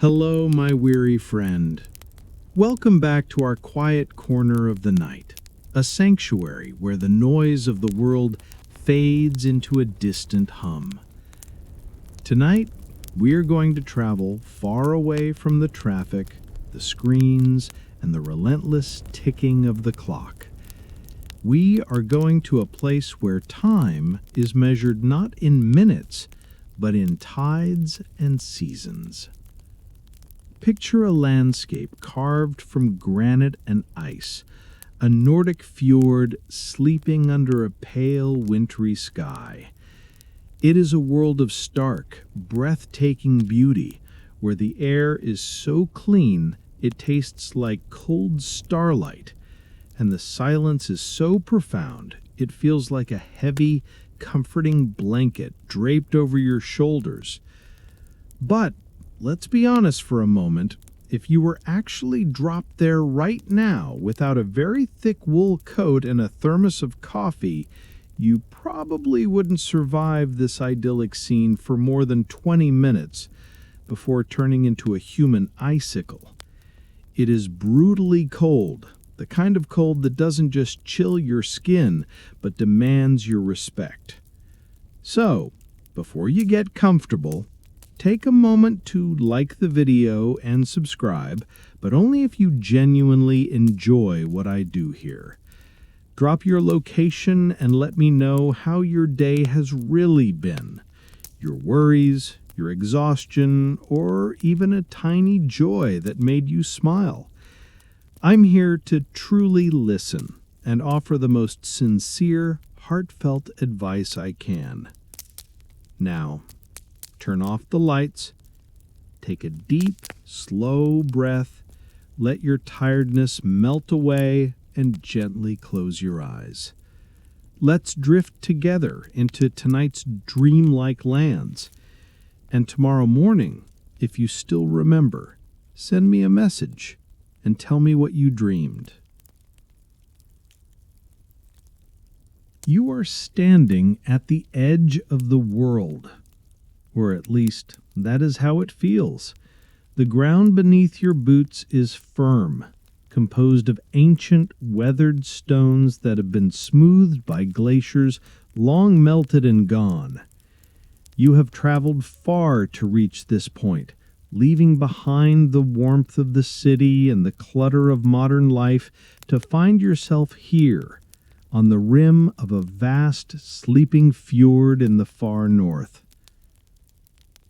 Hello, my weary friend. Welcome back to our quiet corner of the night, a sanctuary where the noise of the world fades into a distant hum. Tonight, we are going to travel far away from the traffic, the screens, and the relentless ticking of the clock. We are going to a place where time is measured not in minutes, but in tides and seasons. Picture a landscape carved from granite and ice, a Nordic fjord sleeping under a pale, wintry sky. It is a world of stark, breathtaking beauty, where the air is so clean it tastes like cold starlight, and the silence is so profound it feels like a heavy, comforting blanket draped over your shoulders. But let's be honest for a moment. If you were actually dropped there right now without a very thick wool coat and a thermos of coffee, you probably wouldn't survive this idyllic scene for more than 20 minutes before turning into a human icicle. It is brutally cold, the kind of cold that doesn't just chill your skin, but demands your respect. So, before you get comfortable, take a moment to like the video and subscribe, but only if you genuinely enjoy what I do here. Drop your location and let me know how your day has really been. Your worries, your exhaustion, or even a tiny joy that made you smile. I'm here to truly listen and offer the most sincere, heartfelt advice I can. Now, turn off the lights, take a deep, slow breath, let your tiredness melt away, and gently close your eyes. Let's drift together into tonight's dreamlike lands. And tomorrow morning, if you still remember, send me a message and tell me what you dreamed. You are standing at the edge of the world. Or at least, that is how it feels. The ground beneath your boots is firm, composed of ancient, weathered stones that have been smoothed by glaciers long melted and gone. You have traveled far to reach this point, leaving behind the warmth of the city and the clutter of modern life to find yourself here, on the rim of a vast, sleeping fjord in the far north.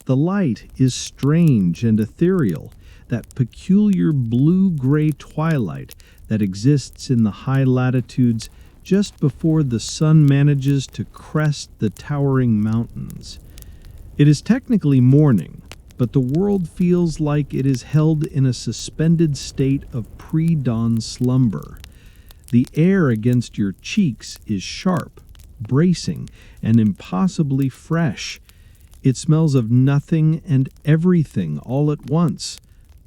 The light is strange and ethereal, that peculiar blue-gray twilight that exists in the high latitudes just before the sun manages to crest the towering mountains. It is technically morning, but the world feels like it is held in a suspended state of pre-dawn slumber. The air against your cheeks is sharp, bracing, and impossibly fresh. It smells of nothing and everything all at once,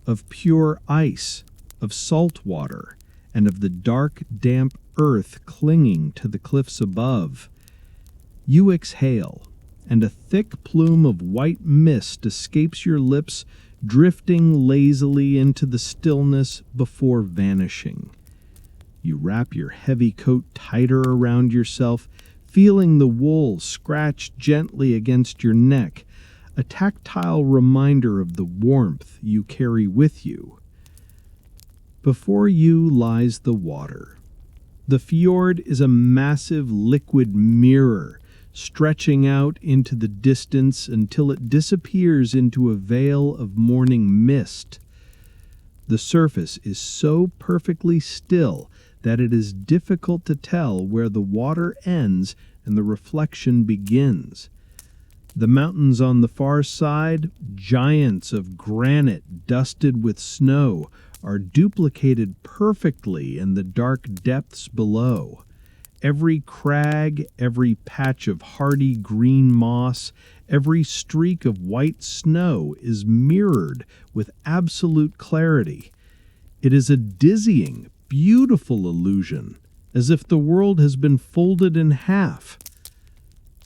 of pure ice, of salt water, and of the dark, damp earth clinging to the cliffs above. You exhale, and a thick plume of white mist escapes your lips, drifting lazily into the stillness before vanishing. You wrap your heavy coat tighter around yourself, feeling the wool scratch gently against your neck, a tactile reminder of the warmth you carry with you. Before you lies the water. The fjord is a massive liquid mirror, stretching out into the distance until it disappears into a veil of morning mist. The surface is so perfectly still that it is difficult to tell where the water ends and the reflection begins. The mountains on the far side, giants of granite dusted with snow, are duplicated perfectly in the dark depths below. Every crag, every patch of hardy green moss, every streak of white snow is mirrored with absolute clarity. It is a dizzying, beautiful illusion, as if the world has been folded in half.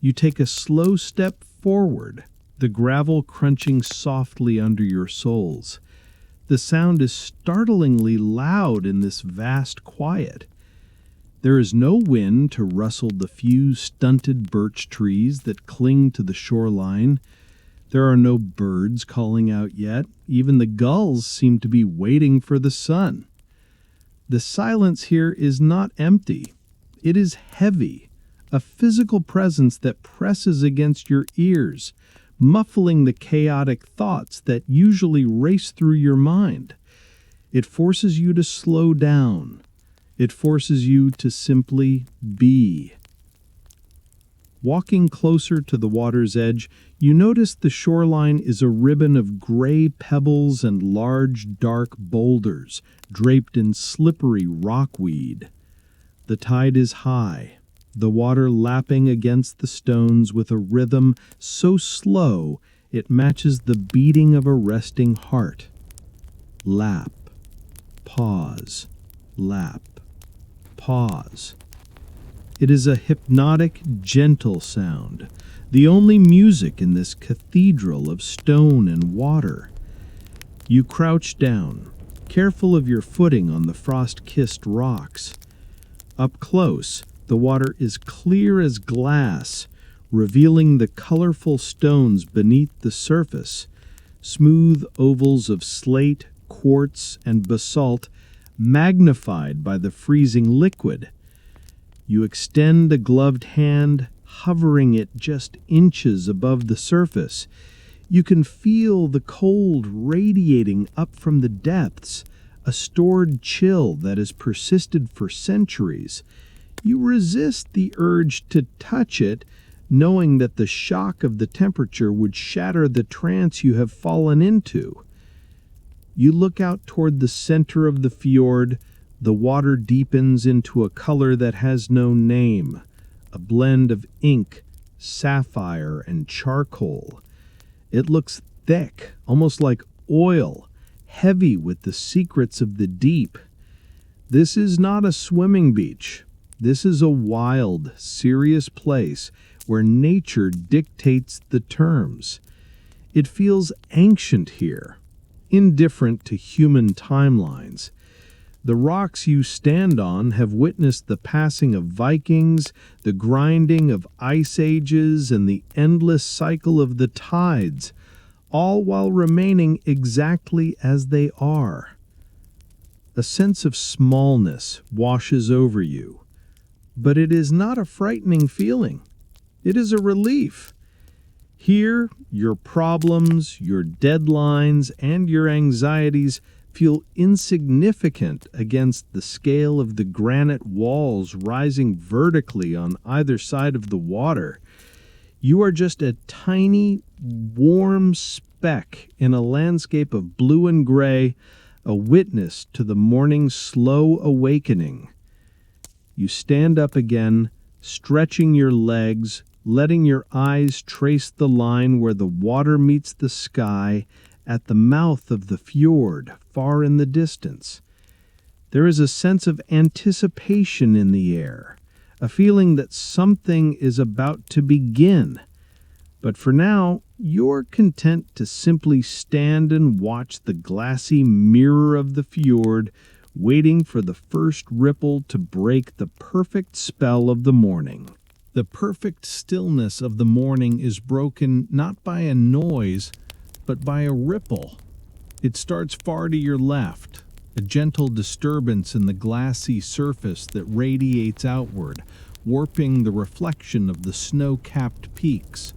You take a slow step forward, the gravel crunching softly under your soles. The sound is startlingly loud in this vast quiet. There is no wind to rustle the few stunted birch trees that cling to the shoreline. There are no birds calling out yet. Even the gulls seem to be waiting for the sun. The silence here is not empty. It is heavy, a physical presence that presses against your ears, muffling the chaotic thoughts that usually race through your mind. It forces you to slow down. It forces you to simply be. Walking closer to the water's edge, you notice the shoreline is a ribbon of gray pebbles and large, dark boulders draped in slippery rockweed. The tide is high, the water lapping against the stones with a rhythm so slow it matches the beating of a resting heart. Lap, pause, lap, pause. It is a hypnotic, gentle sound, the only music in this cathedral of stone and water. You crouch down, careful of your footing on the frost-kissed rocks. Up close, the water is clear as glass, revealing the colorful stones beneath the surface, smooth ovals of slate, quartz, and basalt, magnified by the freezing liquid. You extend a gloved hand, hovering it just inches above the surface. You can feel the cold radiating up from the depths, a stored chill that has persisted for centuries. You resist the urge to touch it, knowing that the shock of the temperature would shatter the trance you have fallen into. You look out toward the center of the fjord. The water deepens into a color that has no name, a blend of ink, sapphire, and charcoal. It looks thick, almost like oil, heavy with the secrets of the deep. This is not a swimming beach. This is a wild, serious place where nature dictates the terms. It feels ancient here, indifferent to human timelines. The rocks you stand on have witnessed the passing of Vikings, the grinding of ice ages, and the endless cycle of the tides, all while remaining exactly as they are. A sense of smallness washes over you, but it is not a frightening feeling. It is a relief. Here, your problems, your deadlines, and your anxieties feel insignificant against the scale of the granite walls rising vertically on either side of the water. You are just a tiny, warm speck in a landscape of blue and gray, a witness to the morning's slow awakening. You stand up again, stretching your legs, letting your eyes trace the line where the water meets the sky at the mouth of the fjord, far in the distance. There is a sense of anticipation in the air, a feeling that something is about to begin. But for now, you're content to simply stand and watch the glassy mirror of the fjord, waiting for the first ripple to break the perfect spell of the morning. The perfect stillness of the morning is broken not by a noise, but by a ripple. It starts far to your left, a gentle disturbance in the glassy surface that radiates outward, warping the reflection of the snow-capped peaks.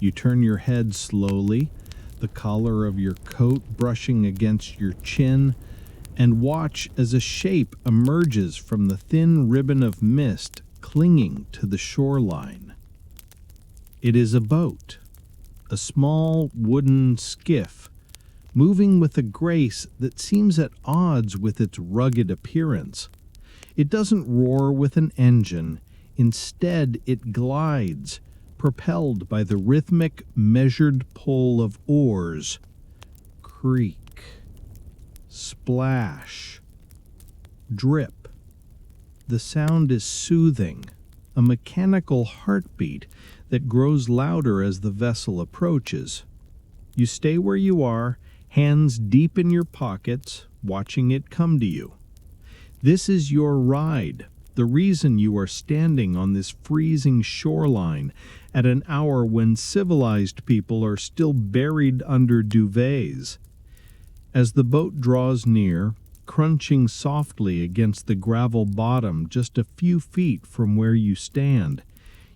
You turn your head slowly, the collar of your coat brushing against your chin, and watch as a shape emerges from the thin ribbon of mist clinging to the shoreline. It is a boat. A small wooden skiff, moving with a grace that seems at odds with its rugged appearance. It doesn't roar with an engine. Instead, it glides, propelled by the rhythmic, measured pull of oars. Creak, splash, drip. The sound is soothing, a mechanical heartbeat that grows louder as the vessel approaches. You stay where you are, hands deep in your pockets, watching it come to you. This is your ride, the reason you are standing on this freezing shoreline at an hour when civilized people are still buried under duvets. As the boat draws near, crunching softly against the gravel bottom just a few feet from where you stand,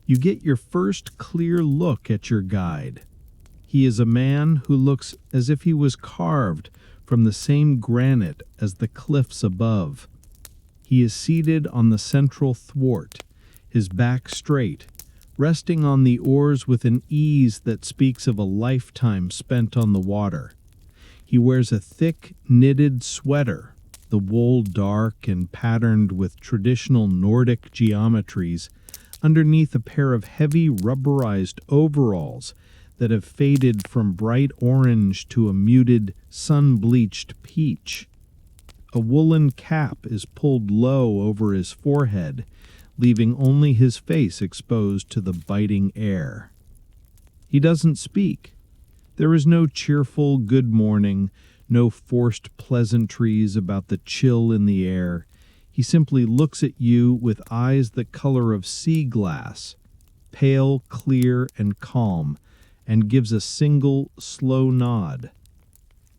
you get your first clear look at your guide. He is a man who looks as if he was carved from the same granite as the cliffs above. He is seated on the central thwart, his back straight, resting on the oars with an ease that speaks of a lifetime spent on the water. He wears a thick, knitted sweater, the wool dark and patterned with traditional Nordic geometries, underneath a pair of heavy rubberized overalls that have faded from bright orange to a muted, sun-bleached peach. A woolen cap is pulled low over his forehead, leaving only his face exposed to the biting air. He doesn't speak. There is no cheerful good morning, no forced pleasantries about the chill in the air. He simply looks at you with eyes the color of sea glass, pale, clear, and calm, and gives a single, slow nod.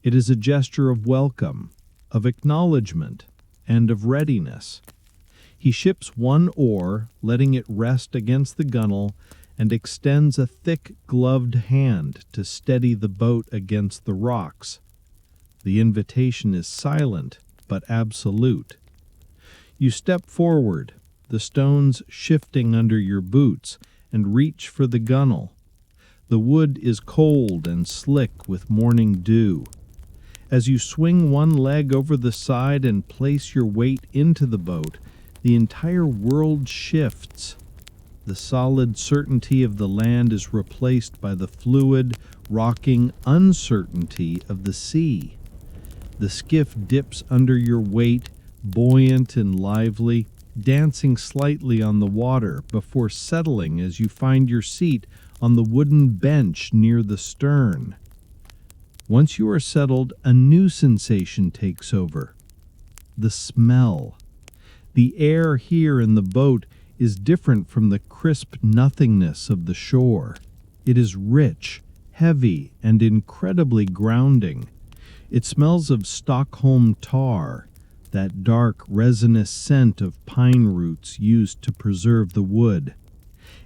It is a gesture of welcome, of acknowledgement, and of readiness. He ships one oar, letting it rest against the gunwale, and extends a thick, gloved hand to steady the boat against the rocks. The invitation is silent, but absolute. You step forward, the stones shifting under your boots, and reach for the gunwale. The wood is cold and slick with morning dew. As you swing one leg over the side and place your weight into the boat, the entire world shifts. The solid certainty of the land is replaced by the fluid, rocking uncertainty of the sea. The skiff dips under your weight, buoyant and lively, dancing slightly on the water before settling as you find your seat on the wooden bench near the stern. Once you are settled, a new sensation takes over. The smell. The air here in the boat is different from the crisp nothingness of the shore. It is rich, heavy, and incredibly grounding. It smells of Stockholm tar, that dark, resinous scent of pine roots used to preserve the wood.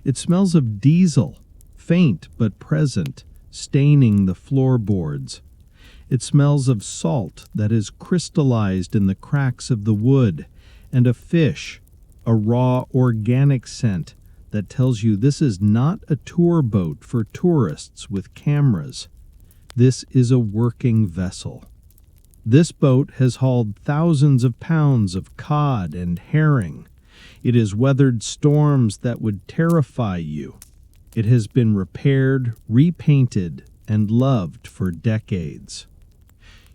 It smells of diesel, faint but present, staining the floorboards. It smells of salt that is crystallized in the cracks of the wood, and of fish, a raw organic scent that tells you this is not a tour boat for tourists with cameras. This is a working vessel. This boat has hauled thousands of pounds of cod and herring. It has weathered storms that would terrify you. It has been repaired, repainted, and loved for decades.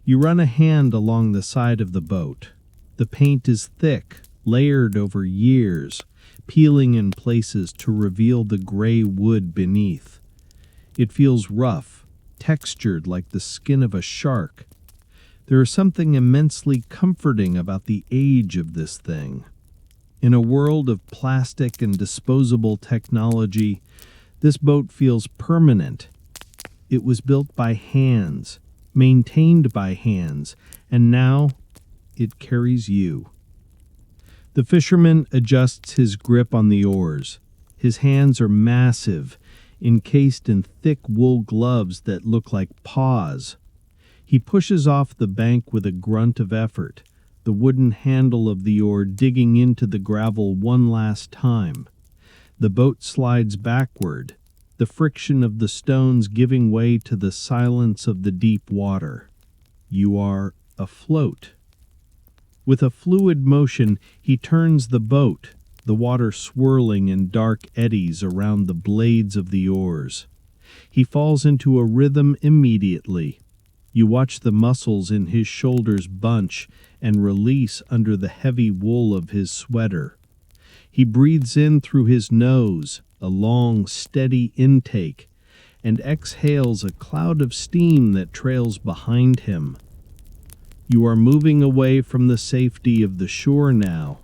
You run a hand along the side of the boat. The paint is thick, layered over years, peeling in places to reveal the gray wood beneath. It feels rough, textured like the skin of a shark. There is something immensely comforting about the age of this thing. In a world of plastic and disposable technology, this boat feels permanent. It was built by hands, maintained by hands, and now it carries you. The fisherman adjusts his grip on the oars. His hands are massive, encased in thick wool gloves that look like paws. He pushes off the bank with a grunt of effort, the wooden handle of the oar digging into the gravel one last time. The boat slides backward, the friction of the stones giving way to the silence of the deep water. You are afloat. With a fluid motion, he turns the boat, the water swirling in dark eddies around the blades of the oars. He falls into a rhythm immediately. You watch the muscles in his shoulders bunch and release under the heavy wool of his sweater. He breathes in through his nose, a long, steady intake, and exhales a cloud of steam that trails behind him. You are moving away from the safety of the shore now.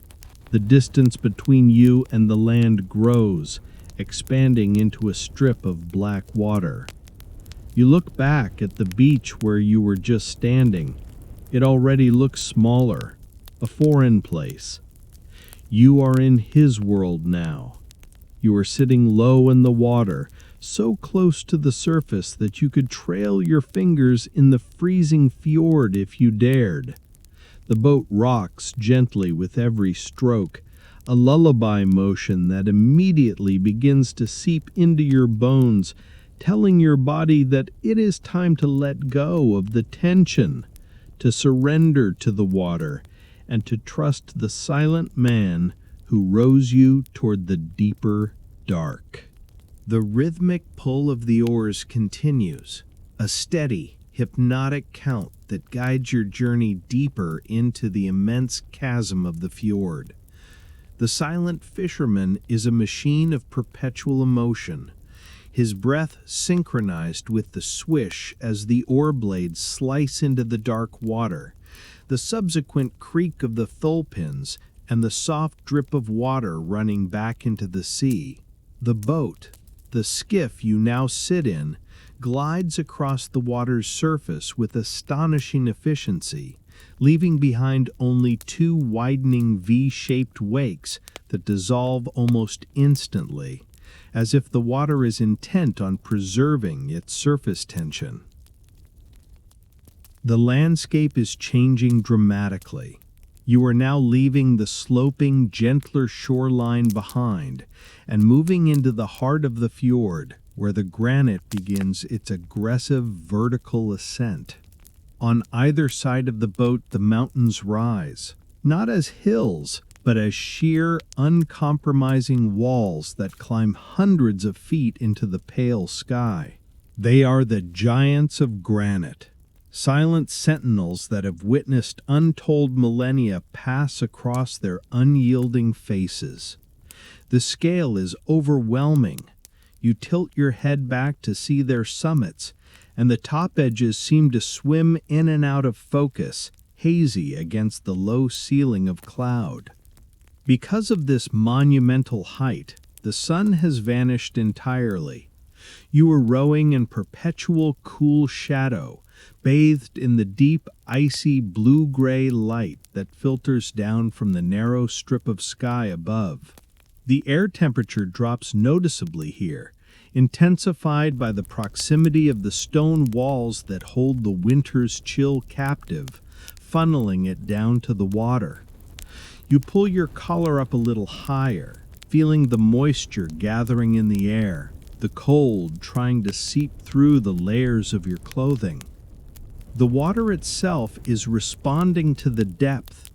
The distance between you and the land grows, expanding into a strip of black water. You look back at the beach where you were just standing. It already looks smaller, a foreign place. You are in his world now. You are sitting low in the water, so close to the surface that you could trail your fingers in the freezing fjord if you dared. The boat rocks gently with every stroke, a lullaby motion that immediately begins to seep into your bones, telling your body that it is time to let go of the tension, to surrender to the water, and to trust the silent man who rows you toward the deeper dark. The rhythmic pull of the oars continues, a steady, hypnotic count that guides your journey deeper into the immense chasm of the fjord. The silent fisherman is a machine of perpetual emotion, his breath synchronized with the swish as the oar blades slice into the dark water, the subsequent creak of the thole-pins, and the soft drip of water running back into the sea. The boat, the skiff you now sit in, glides across the water's surface with astonishing efficiency, leaving behind only two widening V-shaped wakes that dissolve almost instantly, as if the water is intent on preserving its surface tension. The landscape is changing dramatically. You are now leaving the sloping, gentler shoreline behind and moving into the heart of the fjord, where the granite begins its aggressive vertical ascent. On either side of the boat, the mountains rise, not as hills, but as sheer, uncompromising walls that climb hundreds of feet into the pale sky. They are the giants of granite, silent sentinels that have witnessed untold millennia pass across their unyielding faces. The scale is overwhelming. You tilt your head back to see their summits, and the top edges seem to swim in and out of focus, hazy against the low ceiling of cloud. Because of this monumental height, the sun has vanished entirely. You are rowing in perpetual cool shadow, bathed in the deep, icy blue-gray light that filters down from the narrow strip of sky above. The air temperature drops noticeably here, intensified by the proximity of the stone walls that hold the winter's chill captive, funneling it down to the water. You pull your collar up a little higher, feeling the moisture gathering in the air, the cold trying to seep through the layers of your clothing. The water itself is responding to the depth.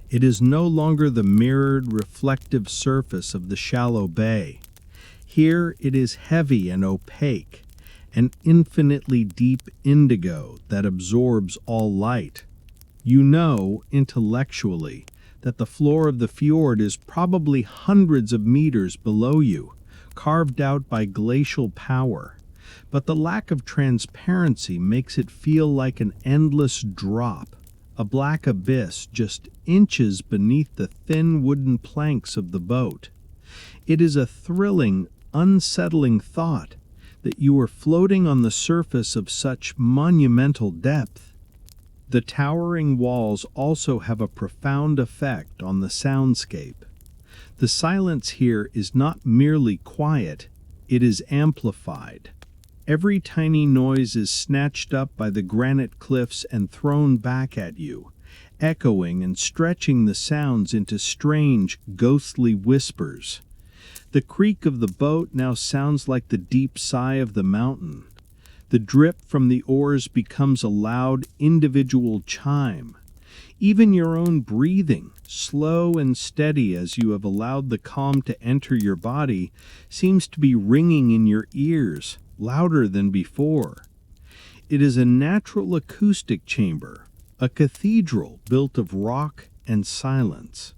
It is no longer the mirrored, reflective surface of the shallow bay. Here it is heavy and opaque, an infinitely deep indigo that absorbs all light. You know, intellectually, that the floor of the fjord is probably hundreds of meters below you, carved out by glacial power. But the lack of transparency makes it feel like an endless drop, a black abyss just inches beneath the thin wooden planks of the boat. It is a thrilling, unsettling thought that you are floating on the surface of such monumental depth. The towering walls also have a profound effect on the soundscape. The silence here is not merely quiet, it is amplified. Every tiny noise is snatched up by the granite cliffs and thrown back at you, echoing and stretching the sounds into strange, ghostly whispers. The creak of the boat now sounds like the deep sigh of the mountain. The drip from the oars becomes a loud, individual chime. Even your own breathing, slow and steady as you have allowed the calm to enter your body, seems to be ringing in your ears, louder than before. It is a natural acoustic chamber, a cathedral built of rock and silence.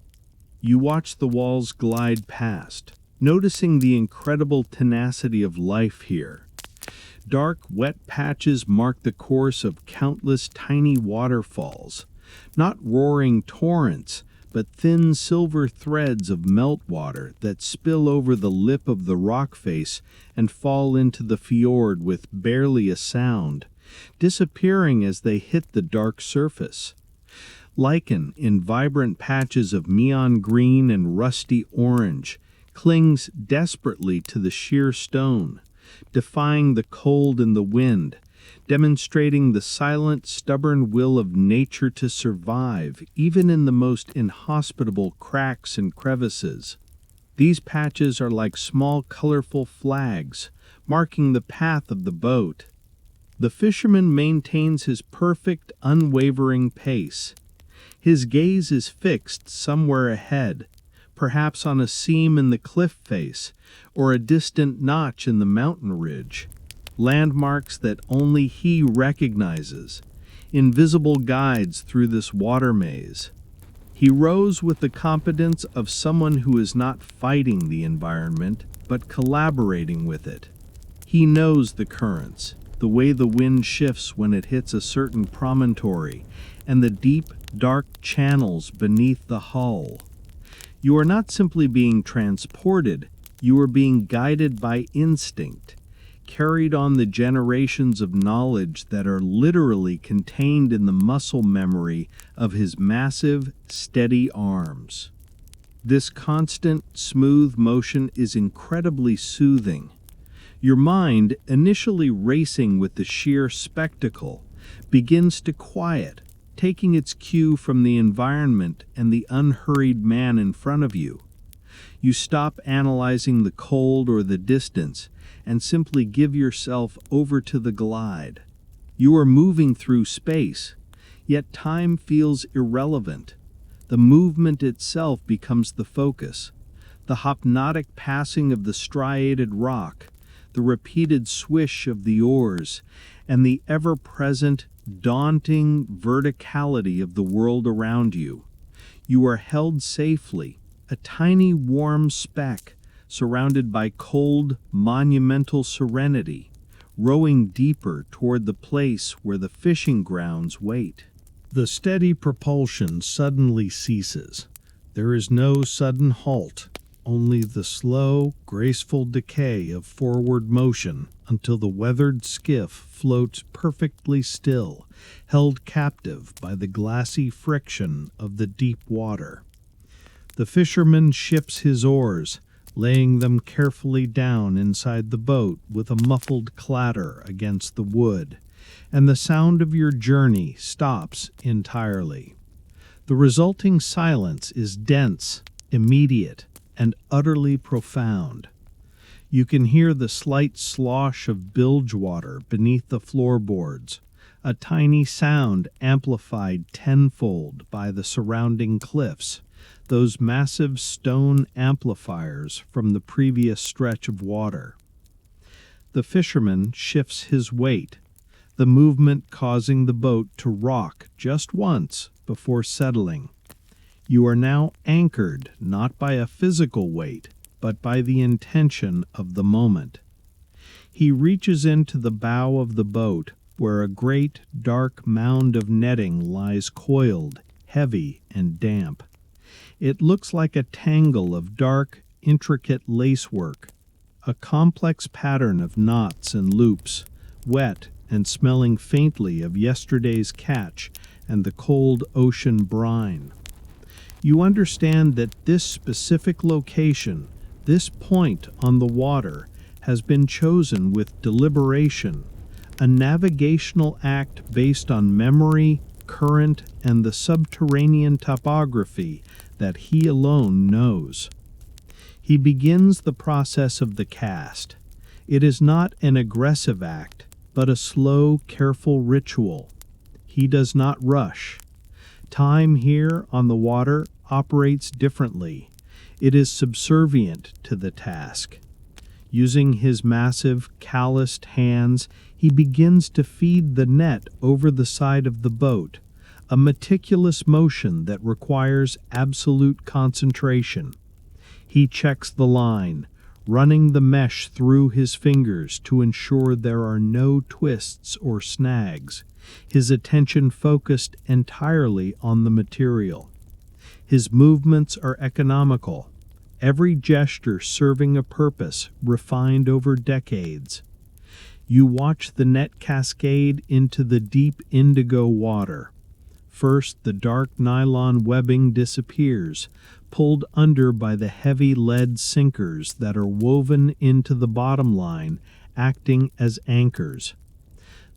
You watch the walls glide past, noticing the incredible tenacity of life here. Dark, wet patches mark the course of countless tiny waterfalls, not roaring torrents, but thin silver threads of meltwater that spill over the lip of the rock face and fall into the fjord with barely a sound, disappearing as they hit the dark surface. Lichen, in vibrant patches of neon green and rusty orange, clings desperately to the sheer stone, defying the cold and the wind, demonstrating the silent, stubborn will of nature to survive, even in the most inhospitable cracks and crevices. These patches are like small, colorful flags, marking the path of the boat. The fisherman maintains his perfect, unwavering pace. His gaze is fixed somewhere ahead, perhaps on a seam in the cliff face or a distant notch in the mountain ridge, landmarks that only he recognizes, invisible guides through this water maze. He rows with the confidence of someone who is not fighting the environment, but collaborating with it. He knows the currents, the way the wind shifts when it hits a certain promontory, and the deep, dark channels beneath the hull. You are not simply being transported, you are being guided by instinct, carried on the generations of knowledge that are literally contained in the muscle memory of his massive, steady arms. This constant, smooth motion is incredibly soothing. Your mind, initially racing with the sheer spectacle, begins to quiet, taking its cue from the environment and the unhurried man in front of you. You stop analyzing the cold or the distance and simply give yourself over to the glide. You are moving through space, yet time feels irrelevant. The movement itself becomes the focus. The hypnotic passing of the striated rock, the repeated swish of the oars, and the ever-present, daunting verticality of the world around you. You are held safely, a tiny warm speck, surrounded by cold, monumental serenity, rowing deeper toward the place where the fishing grounds wait. The steady propulsion suddenly ceases. There is no sudden halt, only the slow, graceful decay of forward motion until the weathered skiff floats perfectly still, held captive by the glassy friction of the deep water. The fisherman ships his oars, laying them carefully down inside the boat with a muffled clatter against the wood, and the sound of your journey stops entirely. The resulting silence is dense, immediate, and utterly profound. You can hear the slight slosh of bilge water beneath the floorboards, a tiny sound amplified tenfold by the surrounding cliffs, those massive stone amplifiers from the previous stretch of water. The fisherman shifts his weight, the movement causing the boat to rock just once before settling. You are now anchored not by a physical weight, but by the intention of the moment. He reaches into the bow of the boat, where a great, dark mound of netting lies coiled, heavy and damp. It looks like a tangle of dark, intricate lacework, a complex pattern of knots and loops, wet and smelling faintly of yesterday's catch and the cold ocean brine. You understand that this specific location, this point on the water, has been chosen with deliberation, a navigational act based on memory, current, and the subterranean topography that he alone knows. He begins the process of the cast. It is not an aggressive act, but a slow, careful ritual. He does not rush. Time here on the water operates differently. It is subservient to the task. Using his massive, calloused hands, he begins to feed the net over the side of the boat, a meticulous motion that requires absolute concentration. He checks the line, running the mesh through his fingers to ensure there are no twists or snags, his attention focused entirely on the material. His movements are economical, every gesture serving a purpose refined over decades. You watch the net cascade into the deep indigo water. First, the dark nylon webbing disappears, pulled under by the heavy lead sinkers that are woven into the bottom line, acting as anchors.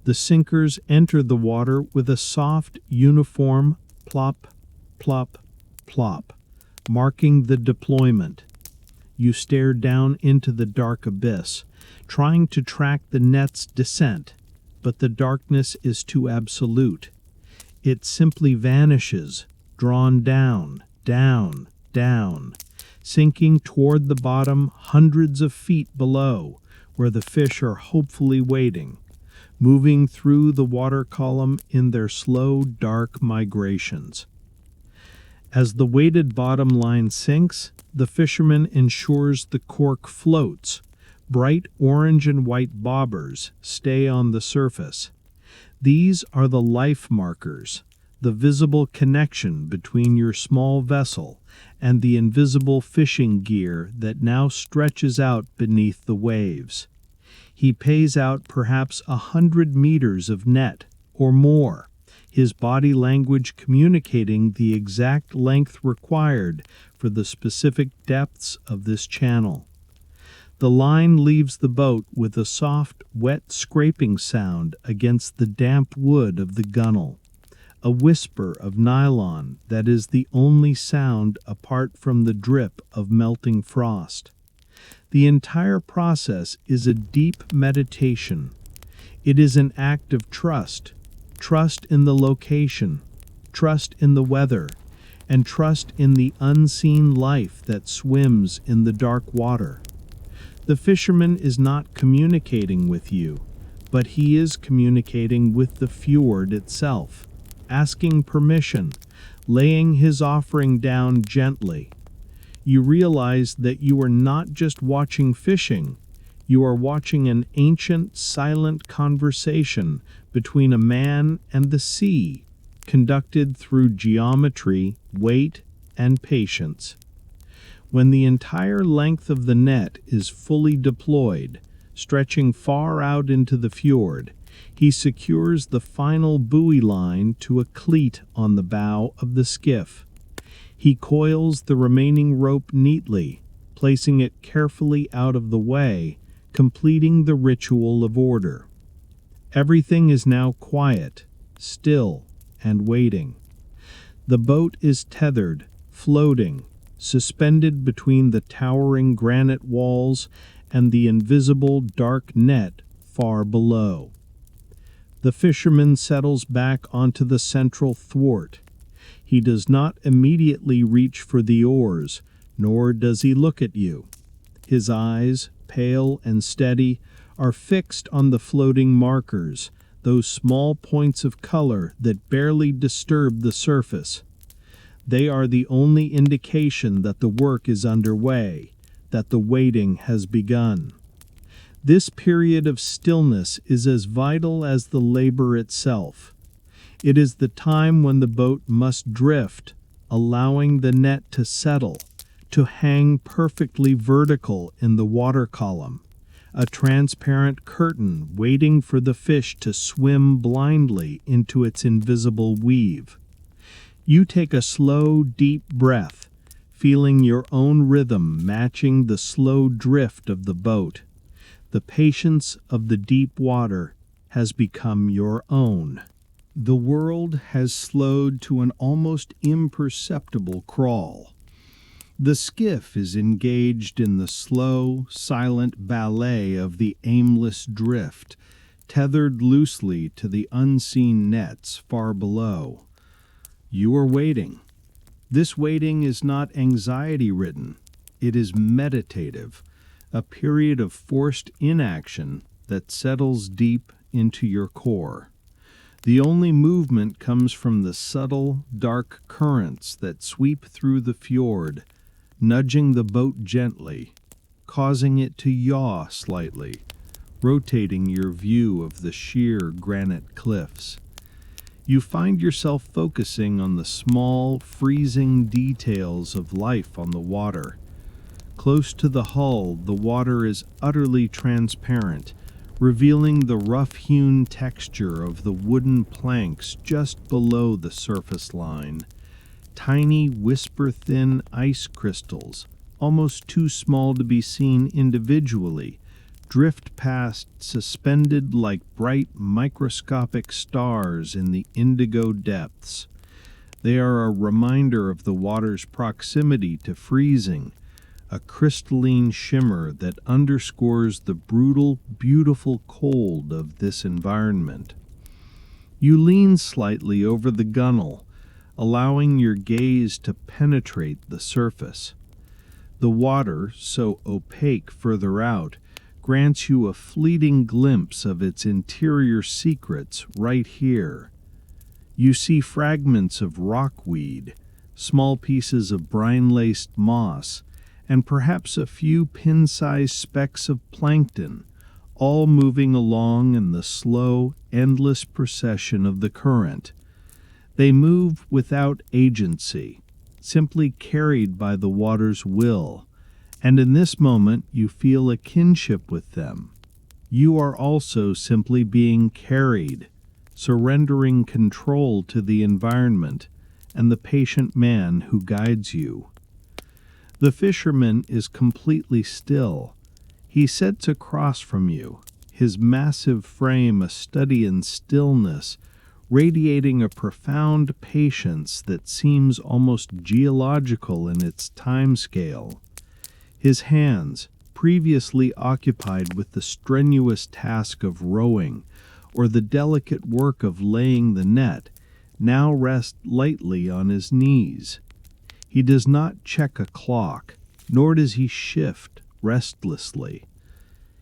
The sinkers enter the water with a soft, uniform plop, plop, plop, marking the deployment. You stare down into the dark abyss, trying to track the net's descent, but the darkness is too absolute. It simply vanishes, drawn down, down, down, sinking toward the bottom hundreds of feet below, where the fish are hopefully waiting, moving through the water column in their slow, dark migrations. As the weighted bottom line sinks, the fisherman ensures the cork floats. Bright orange and white bobbers stay on the surface. These are the life markers, the visible connection between your small vessel and the invisible fishing gear that now stretches out beneath the waves. He pays out perhaps 100 meters of net or more, his body language communicating the exact length required for the specific depths of this channel. The line leaves the boat with a soft, wet scraping sound against the damp wood of the gunwale, a whisper of nylon that is the only sound apart from the drip of melting frost. The entire process is a deep meditation. It is an act of trust, trust in the location, trust in the weather, and trust in the unseen life that swims in the dark water. The fisherman is not communicating with you, but he is communicating with the fjord itself, asking permission, laying his offering down gently. You realize that you are not just watching fishing, you are watching an ancient, silent conversation between a man and the sea, conducted through geometry, weight, and patience. When the entire length of the net is fully deployed, stretching far out into the fjord, he secures the final buoy line to a cleat on the bow of the skiff. He coils the remaining rope neatly, placing it carefully out of the way, completing the ritual of order. Everything is now quiet, still, and waiting. The boat is tethered, floating, suspended between the towering granite walls and the invisible dark net far below. The fisherman settles back onto the central thwart. He does not immediately reach for the oars, nor does he look at you. His eyes, pale and steady, are fixed on the floating markers, those small points of color that barely disturb the surface. They are the only indication that the work is underway, that the waiting has begun. This period of stillness is as vital as the labor itself. It is the time when the boat must drift, allowing the net to settle, to hang perfectly vertical in the water column, a transparent curtain waiting for the fish to swim blindly into its invisible weave. You take a slow, deep breath, feeling your own rhythm matching the slow drift of the boat. The patience of the deep water has become your own. The world has slowed to an almost imperceptible crawl. The skiff is engaged in the slow, silent ballet of the aimless drift, tethered loosely to the unseen nets far below. You are waiting. This waiting is not anxiety-ridden. It is meditative, a period of forced inaction that settles deep into your core. The only movement comes from the subtle, dark currents that sweep through the fjord, nudging the boat gently, causing it to yaw slightly, rotating your view of the sheer granite cliffs. You find yourself focusing on the small, freezing details of life on the water. Close to the hull, the water is utterly transparent, revealing the rough-hewn texture of the wooden planks just below the surface line. Tiny, whisper-thin ice crystals, almost too small to be seen individually, drift past, suspended like bright microscopic stars in the indigo depths. They are a reminder of the water's proximity to freezing, a crystalline shimmer that underscores the brutal, beautiful cold of this environment. You lean slightly over the gunwale, allowing your gaze to penetrate the surface. The water, so opaque further out, grants you a fleeting glimpse of its interior secrets right here. You see fragments of rockweed, small pieces of brine-laced moss, and perhaps a few pin-sized specks of plankton, all moving along in the slow, endless procession of the current. They move without agency, simply carried by the water's will, and in this moment you feel a kinship with them. You are also simply being carried, surrendering control to the environment and the patient man who guides you. The fisherman is completely still. He sits across from you, his massive frame a study in stillness, radiating a profound patience that seems almost geological in its timescale. His hands, previously occupied with the strenuous task of rowing or the delicate work of laying the net, now rest lightly on his knees. He does not check a clock, nor does he shift restlessly.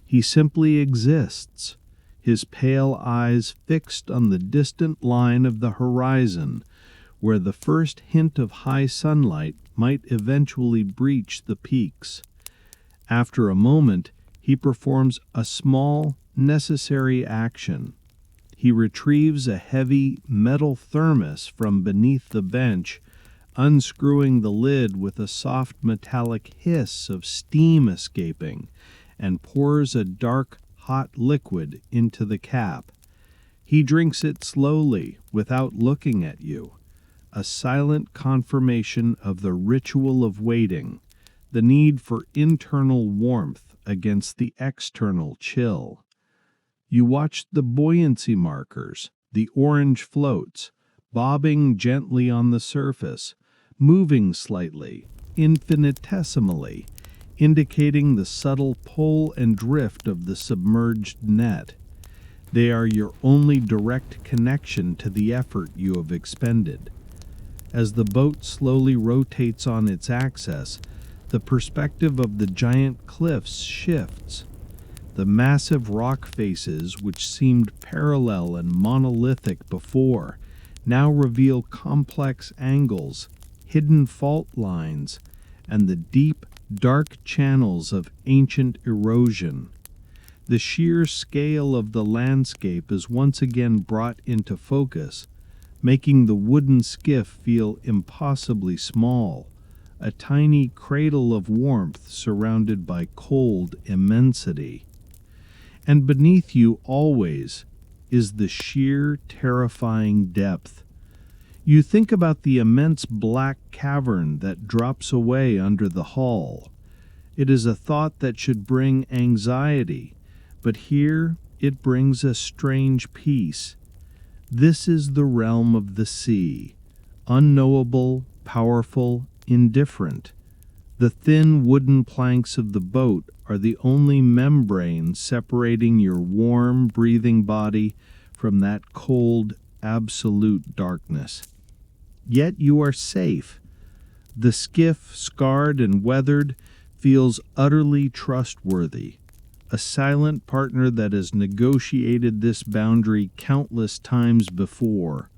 He simply exists, his pale eyes fixed on the distant line of the horizon, where the first hint of high sunlight might eventually breach the peaks. After a moment, he performs a small, necessary action. He retrieves a heavy metal thermos from beneath the bench, unscrewing the lid with a soft metallic hiss of steam escaping, and pours a dark, hot liquid into the cap. He drinks it slowly, without looking at you, a silent confirmation of the ritual of waiting, the need for internal warmth against the external chill. You watch the buoyancy markers, the orange floats, bobbing gently on the surface, moving slightly, infinitesimally, indicating the subtle pull and drift of the submerged net. They are your only direct connection to the effort you have expended. As the boat slowly rotates on its axis, the perspective of the giant cliffs shifts. The massive rock faces, which seemed parallel and monolithic before, now reveal complex angles, hidden fault lines, and the deep, dark channels of ancient erosion. The sheer scale of the landscape is once again brought into focus, making the wooden skiff feel impossibly small, a tiny cradle of warmth surrounded by cold immensity. And beneath you always is the sheer, terrifying depth. You think about the immense black cavern that drops away under the hull. It is a thought that should bring anxiety, but here it brings a strange peace. This is the realm of the sea, unknowable, powerful, indifferent. The thin wooden planks of the boat are the only membrane separating your warm, breathing body from that cold, absolute darkness. Yet you are safe. The skiff, scarred and weathered, feels utterly trustworthy, a silent partner that has negotiated this boundary countless times before.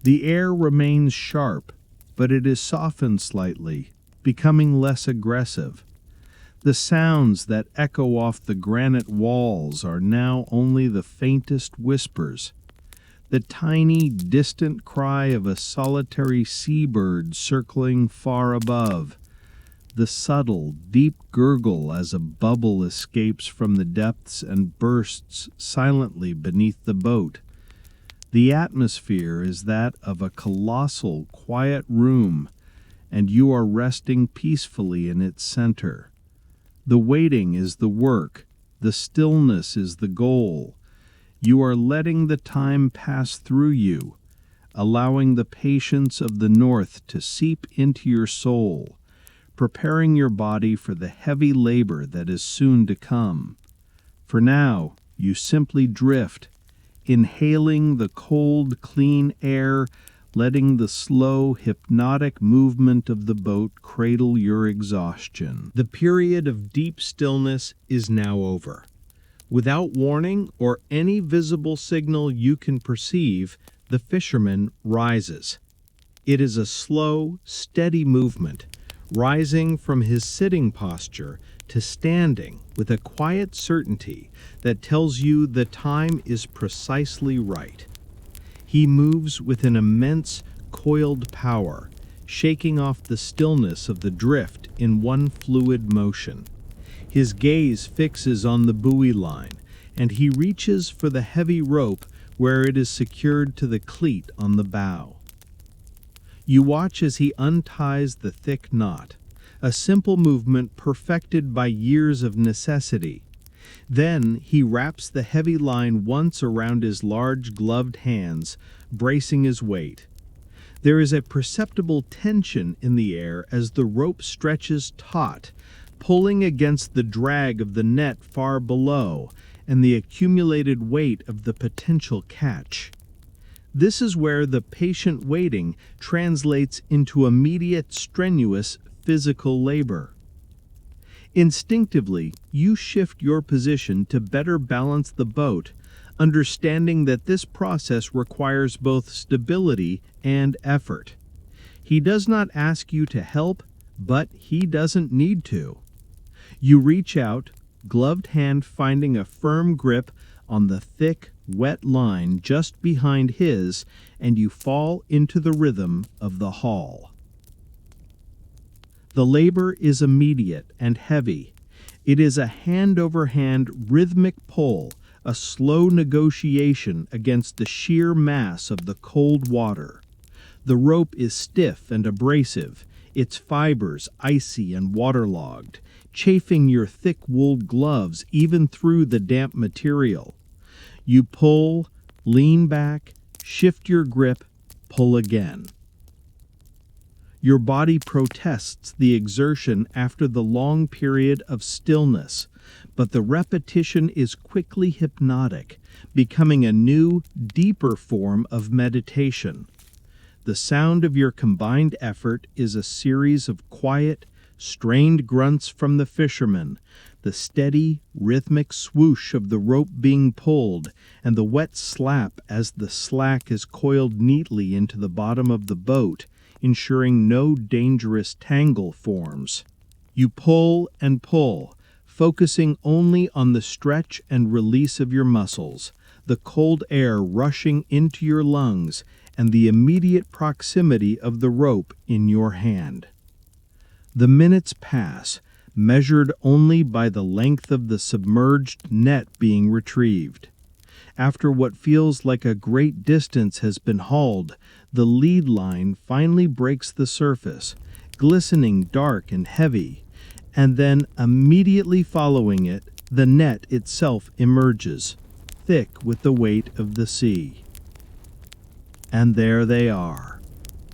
The air remains sharp, but it is softened slightly, becoming less aggressive. The sounds that echo off the granite walls are now only the faintest whispers. The tiny, distant cry of a solitary seabird circling far above. The subtle, deep gurgle as a bubble escapes from the depths and bursts silently beneath the boat. The atmosphere is that of a colossal, quiet room, and you are resting peacefully in its center. The waiting is the work, the stillness is the goal. You are letting the time pass through you, allowing the patience of the north to seep into your soul, preparing your body for the heavy labor that is soon to come. For now, you simply drift, inhaling the cold, clean air, letting the slow, hypnotic movement of the boat cradle your exhaustion. The period of deep stillness is now over. Without warning or any visible signal you can perceive, the fisherman rises. It is a slow, steady movement, rising from his sitting posture to standing with a quiet certainty that tells you the time is precisely right. He moves with an immense, coiled power, shaking off the stillness of the drift in one fluid motion. His gaze fixes on the buoy line, and he reaches for the heavy rope where it is secured to the cleat on the bow. You watch as he unties the thick knot, a simple movement perfected by years of necessity. Then he wraps the heavy line once around his large gloved hands, bracing his weight. There is a perceptible tension in the air as the rope stretches taut, pulling against the drag of the net far below and the accumulated weight of the potential catch. This is where the patient waiting translates into immediate, strenuous physical labor. Instinctively, you shift your position to better balance the boat, understanding that this process requires both stability and effort. He does not ask you to help, but he doesn't need to. You reach out, gloved hand finding a firm grip on the thick, wet line just behind his, and you fall into the rhythm of the haul. The labor is immediate and heavy. It is a hand-over-hand rhythmic pull, a slow negotiation against the sheer mass of the cold water. The rope is stiff and abrasive, its fibers icy and waterlogged, chafing your thick-wooled gloves even through the damp material. You pull, lean back, shift your grip, pull again. Your body protests the exertion after the long period of stillness, but the repetition is quickly hypnotic, becoming a new, deeper form of meditation. The sound of your combined effort is a series of quiet, strained grunts from the fisherman, the steady, rhythmic swoosh of the rope being pulled, and the wet slap as the slack is coiled neatly into the bottom of the boat, ensuring no dangerous tangle forms. You pull and pull, focusing only on the stretch and release of your muscles, the cold air rushing into your lungs, and the immediate proximity of the rope in your hand. The minutes pass, measured only by the length of the submerged net being retrieved. After what feels like a great distance has been hauled, the lead line finally breaks the surface, glistening dark and heavy, and then immediately following it, the net itself emerges, thick with the weight of the sea. And there they are,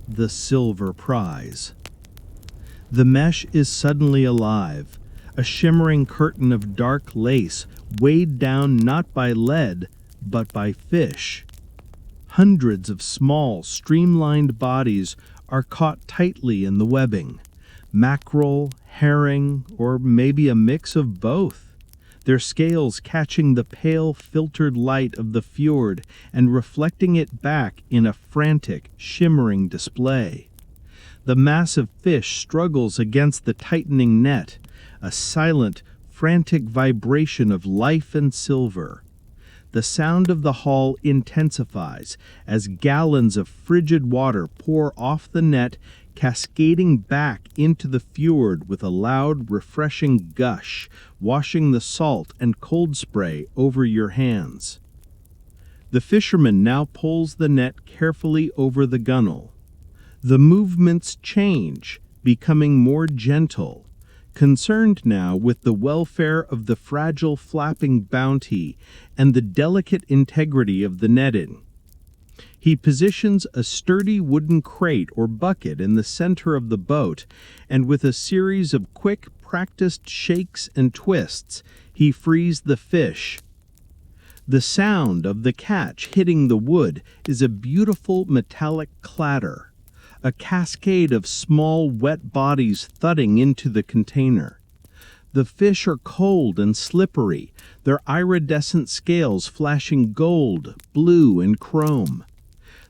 the silver prize. The mesh is suddenly alive, a shimmering curtain of dark lace weighed down not by lead, but by fish. Hundreds of small, streamlined bodies are caught tightly in the webbing. Mackerel, herring, or maybe a mix of both. Their scales catching the pale, filtered light of the fjord and reflecting it back in a frantic, shimmering display. The massive fish struggles against the tightening net, a silent, frantic vibration of life and silver. The sound of the haul intensifies as gallons of frigid water pour off the net, cascading back into the fjord with a loud, refreshing gush, washing the salt and cold spray over your hands. The fisherman now pulls the net carefully over the gunwale. The movements change, becoming more gentle, concerned now with the welfare of the fragile flapping bounty and the delicate integrity of the netting. He positions a sturdy wooden crate or bucket in the center of the boat, and with a series of quick, practiced shakes and twists, he frees the fish. The sound of the catch hitting the wood is a beautiful metallic clatter, a cascade of small wet bodies thudding into the container. The fish are cold and slippery, their iridescent scales flashing gold, blue, and chrome.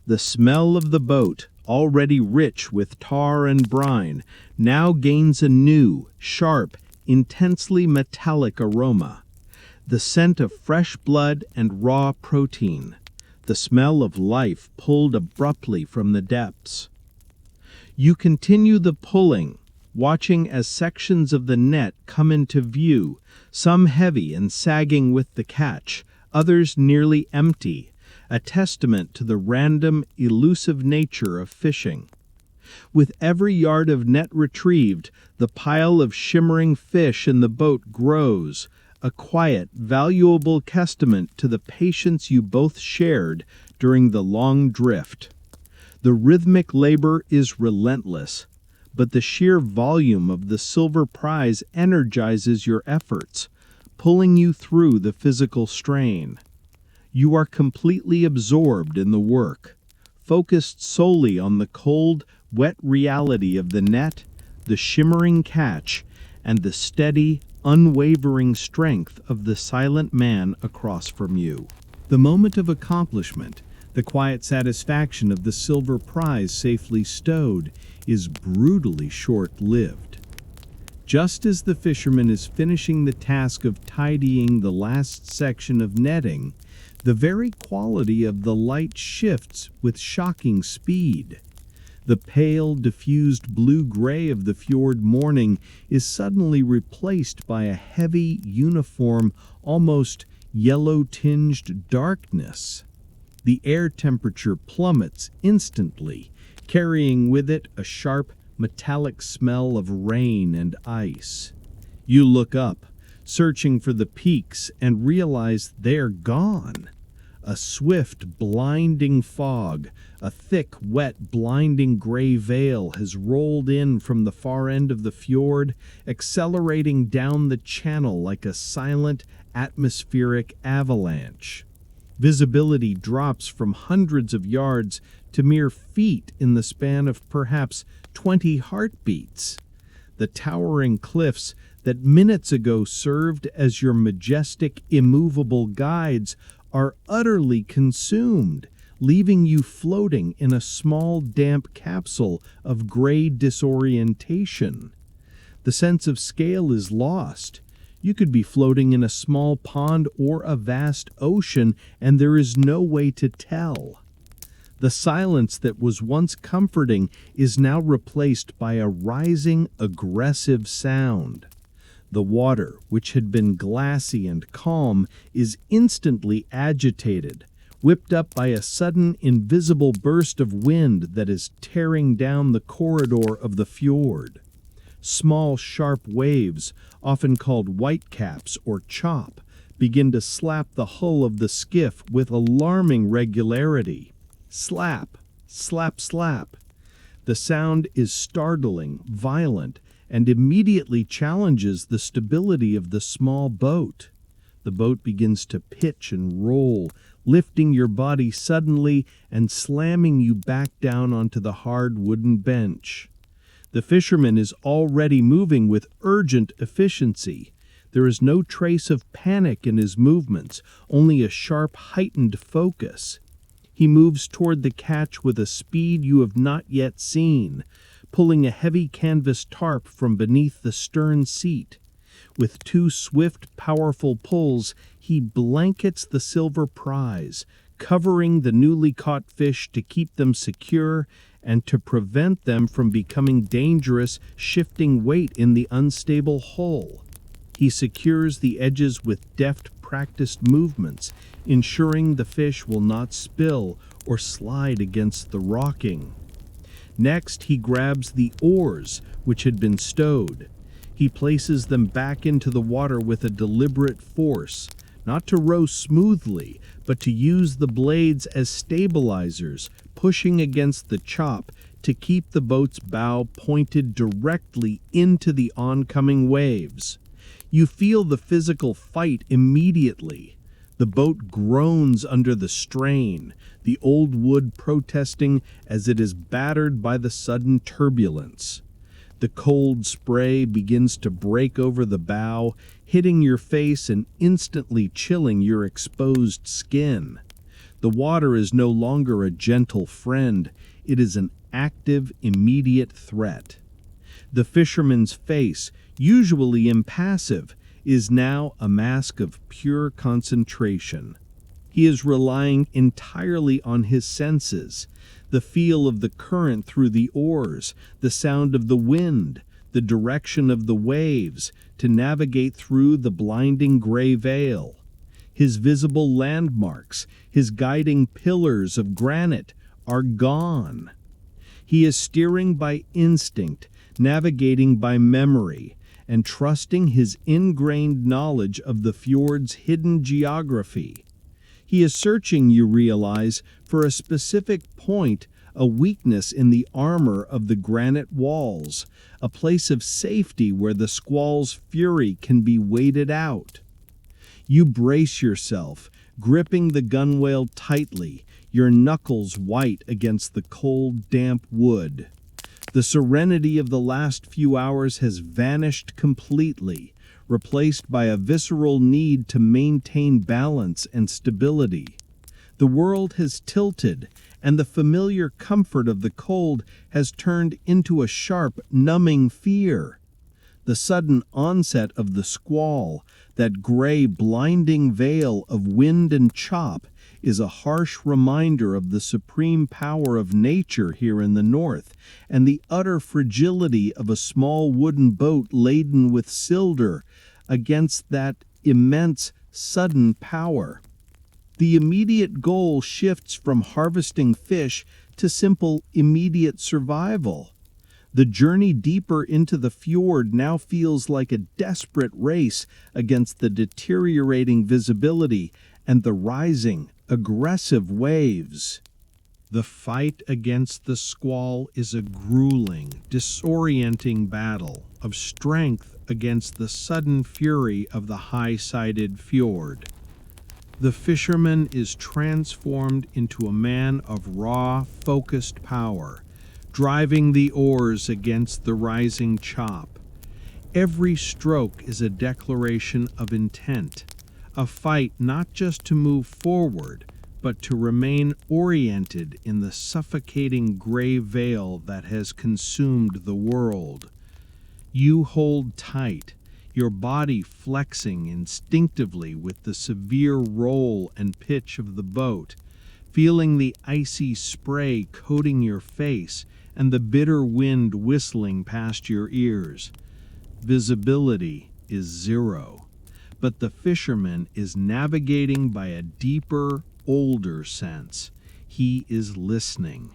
The smell of the boat, already rich with tar and brine, now gains a new, sharp, intensely metallic aroma. The scent of fresh blood and raw protein, the smell of life pulled abruptly from the depths. You continue the pulling, watching as sections of the net come into view, some heavy and sagging with the catch, others nearly empty, a testament to the random, elusive nature of fishing. With every yard of net retrieved, the pile of shimmering fish in the boat grows, a quiet, valuable testament to the patience you both shared during the long drift. The rhythmic labor is relentless, but the sheer volume of the silver prize energizes your efforts, pulling you through the physical strain. You are completely absorbed in the work, focused solely on the cold, wet reality of the net, the shimmering catch, and the steady, unwavering strength of the silent man across from you. The moment of accomplishment, the quiet satisfaction of the silver prize safely stowed, is brutally short-lived. Just as the fisherman is finishing the task of tidying the last section of netting, the very quality of the light shifts with shocking speed. The pale, diffused blue-gray of the fjord morning is suddenly replaced by a heavy, uniform, almost yellow-tinged darkness. The air temperature plummets instantly, carrying with it a sharp, metallic smell of rain and ice. You look up, searching for the peaks, and realize they're gone. A swift, blinding fog, a thick, wet, blinding gray veil has rolled in from the far end of the fjord, accelerating down the channel like a silent, atmospheric avalanche. Visibility drops from hundreds of yards to mere feet in the span of perhaps 20 heartbeats. The towering cliffs that minutes ago served as your majestic, immovable guides are utterly consumed, leaving you floating in a small, damp capsule of gray disorientation. The sense of scale is lost. You could be floating in a small pond or a vast ocean, and there is no way to tell. The silence that was once comforting is now replaced by a rising, aggressive sound. The water, which had been glassy and calm, is instantly agitated, whipped up by a sudden, invisible burst of wind that is tearing down the corridor of the fjord. Small, sharp waves, often called whitecaps or chop, begin to slap the hull of the skiff with alarming regularity. Slap, slap, slap. The sound is startling, violent, and immediately challenges the stability of the small boat. The boat begins to pitch and roll, lifting your body suddenly and slamming you back down onto the hard wooden bench. The fisherman is already moving with urgent efficiency. There is no trace of panic in his movements, only a sharp, heightened focus. He moves toward the catch with a speed you have not yet seen, pulling a heavy canvas tarp from beneath the stern seat. With two swift, powerful pulls, he blankets the silver prize, covering the newly caught fish to keep them secure and to prevent them from becoming dangerous, shifting weight in the unstable hull. He secures the edges with deft, practiced movements, ensuring the fish will not spill or slide against the rocking. Next, he grabs the oars, which had been stowed. He places them back into the water with a deliberate force, not to row smoothly, but to use the blades as stabilizers, pushing against the chop to keep the boat's bow pointed directly into the oncoming waves. You feel the physical fight immediately. The boat groans under the strain, the old wood protesting as it is battered by the sudden turbulence. The cold spray begins to break over the bow, hitting your face and instantly chilling your exposed skin. The water is no longer a gentle friend, it is an active, immediate threat. The fisherman's face, usually impassive, is now a mask of pure concentration. He is relying entirely on his senses, the feel of the current through the oars, the sound of the wind, the direction of the waves, to navigate through the blinding gray veil. His visible landmarks, his guiding pillars of granite, are gone. He is steering by instinct, navigating by memory, and trusting his ingrained knowledge of the fjord's hidden geography. He is searching, you realize, for a specific point, a weakness in the armor of the granite walls, a place of safety where the squall's fury can be waited out. You brace yourself, gripping the gunwale tightly, your knuckles white against the cold, damp wood. The serenity of the last few hours has vanished completely, replaced by a visceral need to maintain balance and stability. The world has tilted, and the familiar comfort of the cold has turned into a sharp, numbing fear. The sudden onset of the squall, that gray, blinding veil of wind and chop, is a harsh reminder of the supreme power of nature here in the north, and the utter fragility of a small wooden boat laden with silver against that immense, sudden power. The immediate goal shifts from harvesting fish to simple, immediate survival. The journey deeper into the fjord now feels like a desperate race against the deteriorating visibility and the rising, aggressive waves. The fight against the squall is a grueling, disorienting battle of strength against the sudden fury of the high-sided fjord. The fisherman is transformed into a man of raw, focused power, driving the oars against the rising chop. Every stroke is a declaration of intent, a fight not just to move forward, but to remain oriented in the suffocating gray veil that has consumed the world. You hold tight, your body flexing instinctively with the severe roll and pitch of the boat, feeling the icy spray coating your face and the bitter wind whistling past your ears. Visibility is zero, but the fisherman is navigating by a deeper, older sense. He is listening.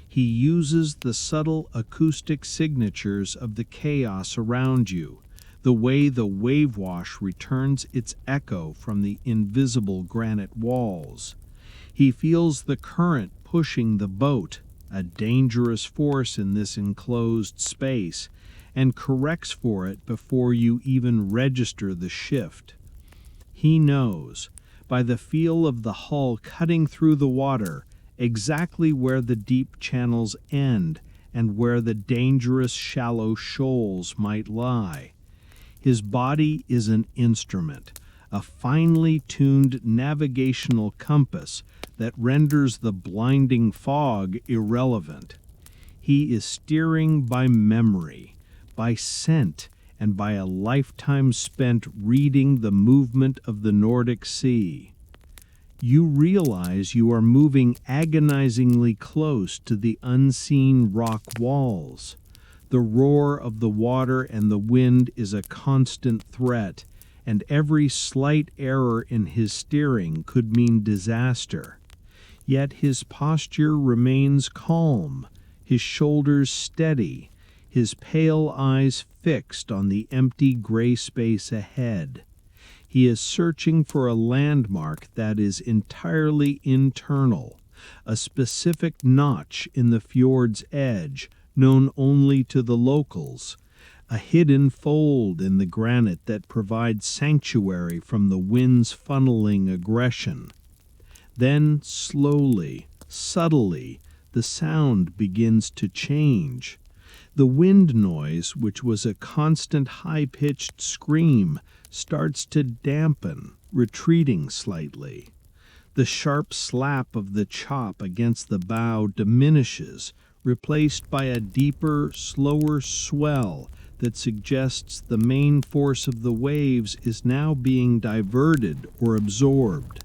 He uses the subtle acoustic signatures of the chaos around you, the way the wave wash returns its echo from the invisible granite walls. He feels the current pushing the boat, a dangerous force in this enclosed space, and corrects for it before you even register the shift. He knows, by the feel of the hull cutting through the water, exactly where the deep channels end and where the dangerous shallow shoals might lie. His body is an instrument, a finely tuned navigational compass that renders the blinding fog irrelevant. He is steering by memory, by scent, and by a lifetime spent reading the movement of the Nordic Sea. You realize you are moving agonizingly close to the unseen rock walls. The roar of the water and the wind is a constant threat, and every slight error in his steering could mean disaster. Yet his posture remains calm, his shoulders steady, his pale eyes fixed on the empty gray space ahead. He is searching for a landmark that is entirely internal, a specific notch in the fjord's edge, known only to the locals, a hidden fold in the granite that provides sanctuary from the wind's funneling aggression. Then, slowly, subtly, the sound begins to change. The wind noise, which was a constant high-pitched scream, starts to dampen, retreating slightly. The sharp slap of the chop against the bow diminishes, replaced by a deeper, slower swell that suggests the main force of the waves is now being diverted or absorbed.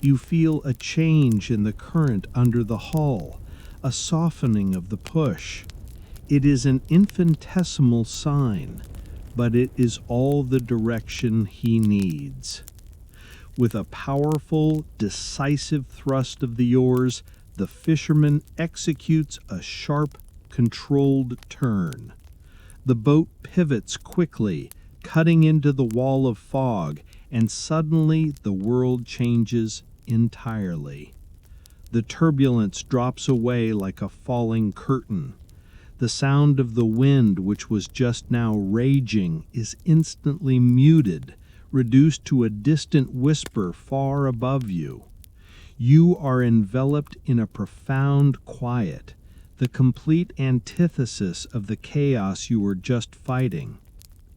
You feel a change in the current under the hull, a softening of the push. It is an infinitesimal sign, but it is all the direction he needs. With a powerful, decisive thrust of the oars, the fisherman executes a sharp, controlled turn. The boat pivots quickly, cutting into the wall of fog, and suddenly the world changes entirely. The turbulence drops away like a falling curtain. The sound of the wind, which was just now raging, is instantly muted, reduced to a distant whisper far above you. You are enveloped in a profound quiet, the complete antithesis of the chaos you were just fighting.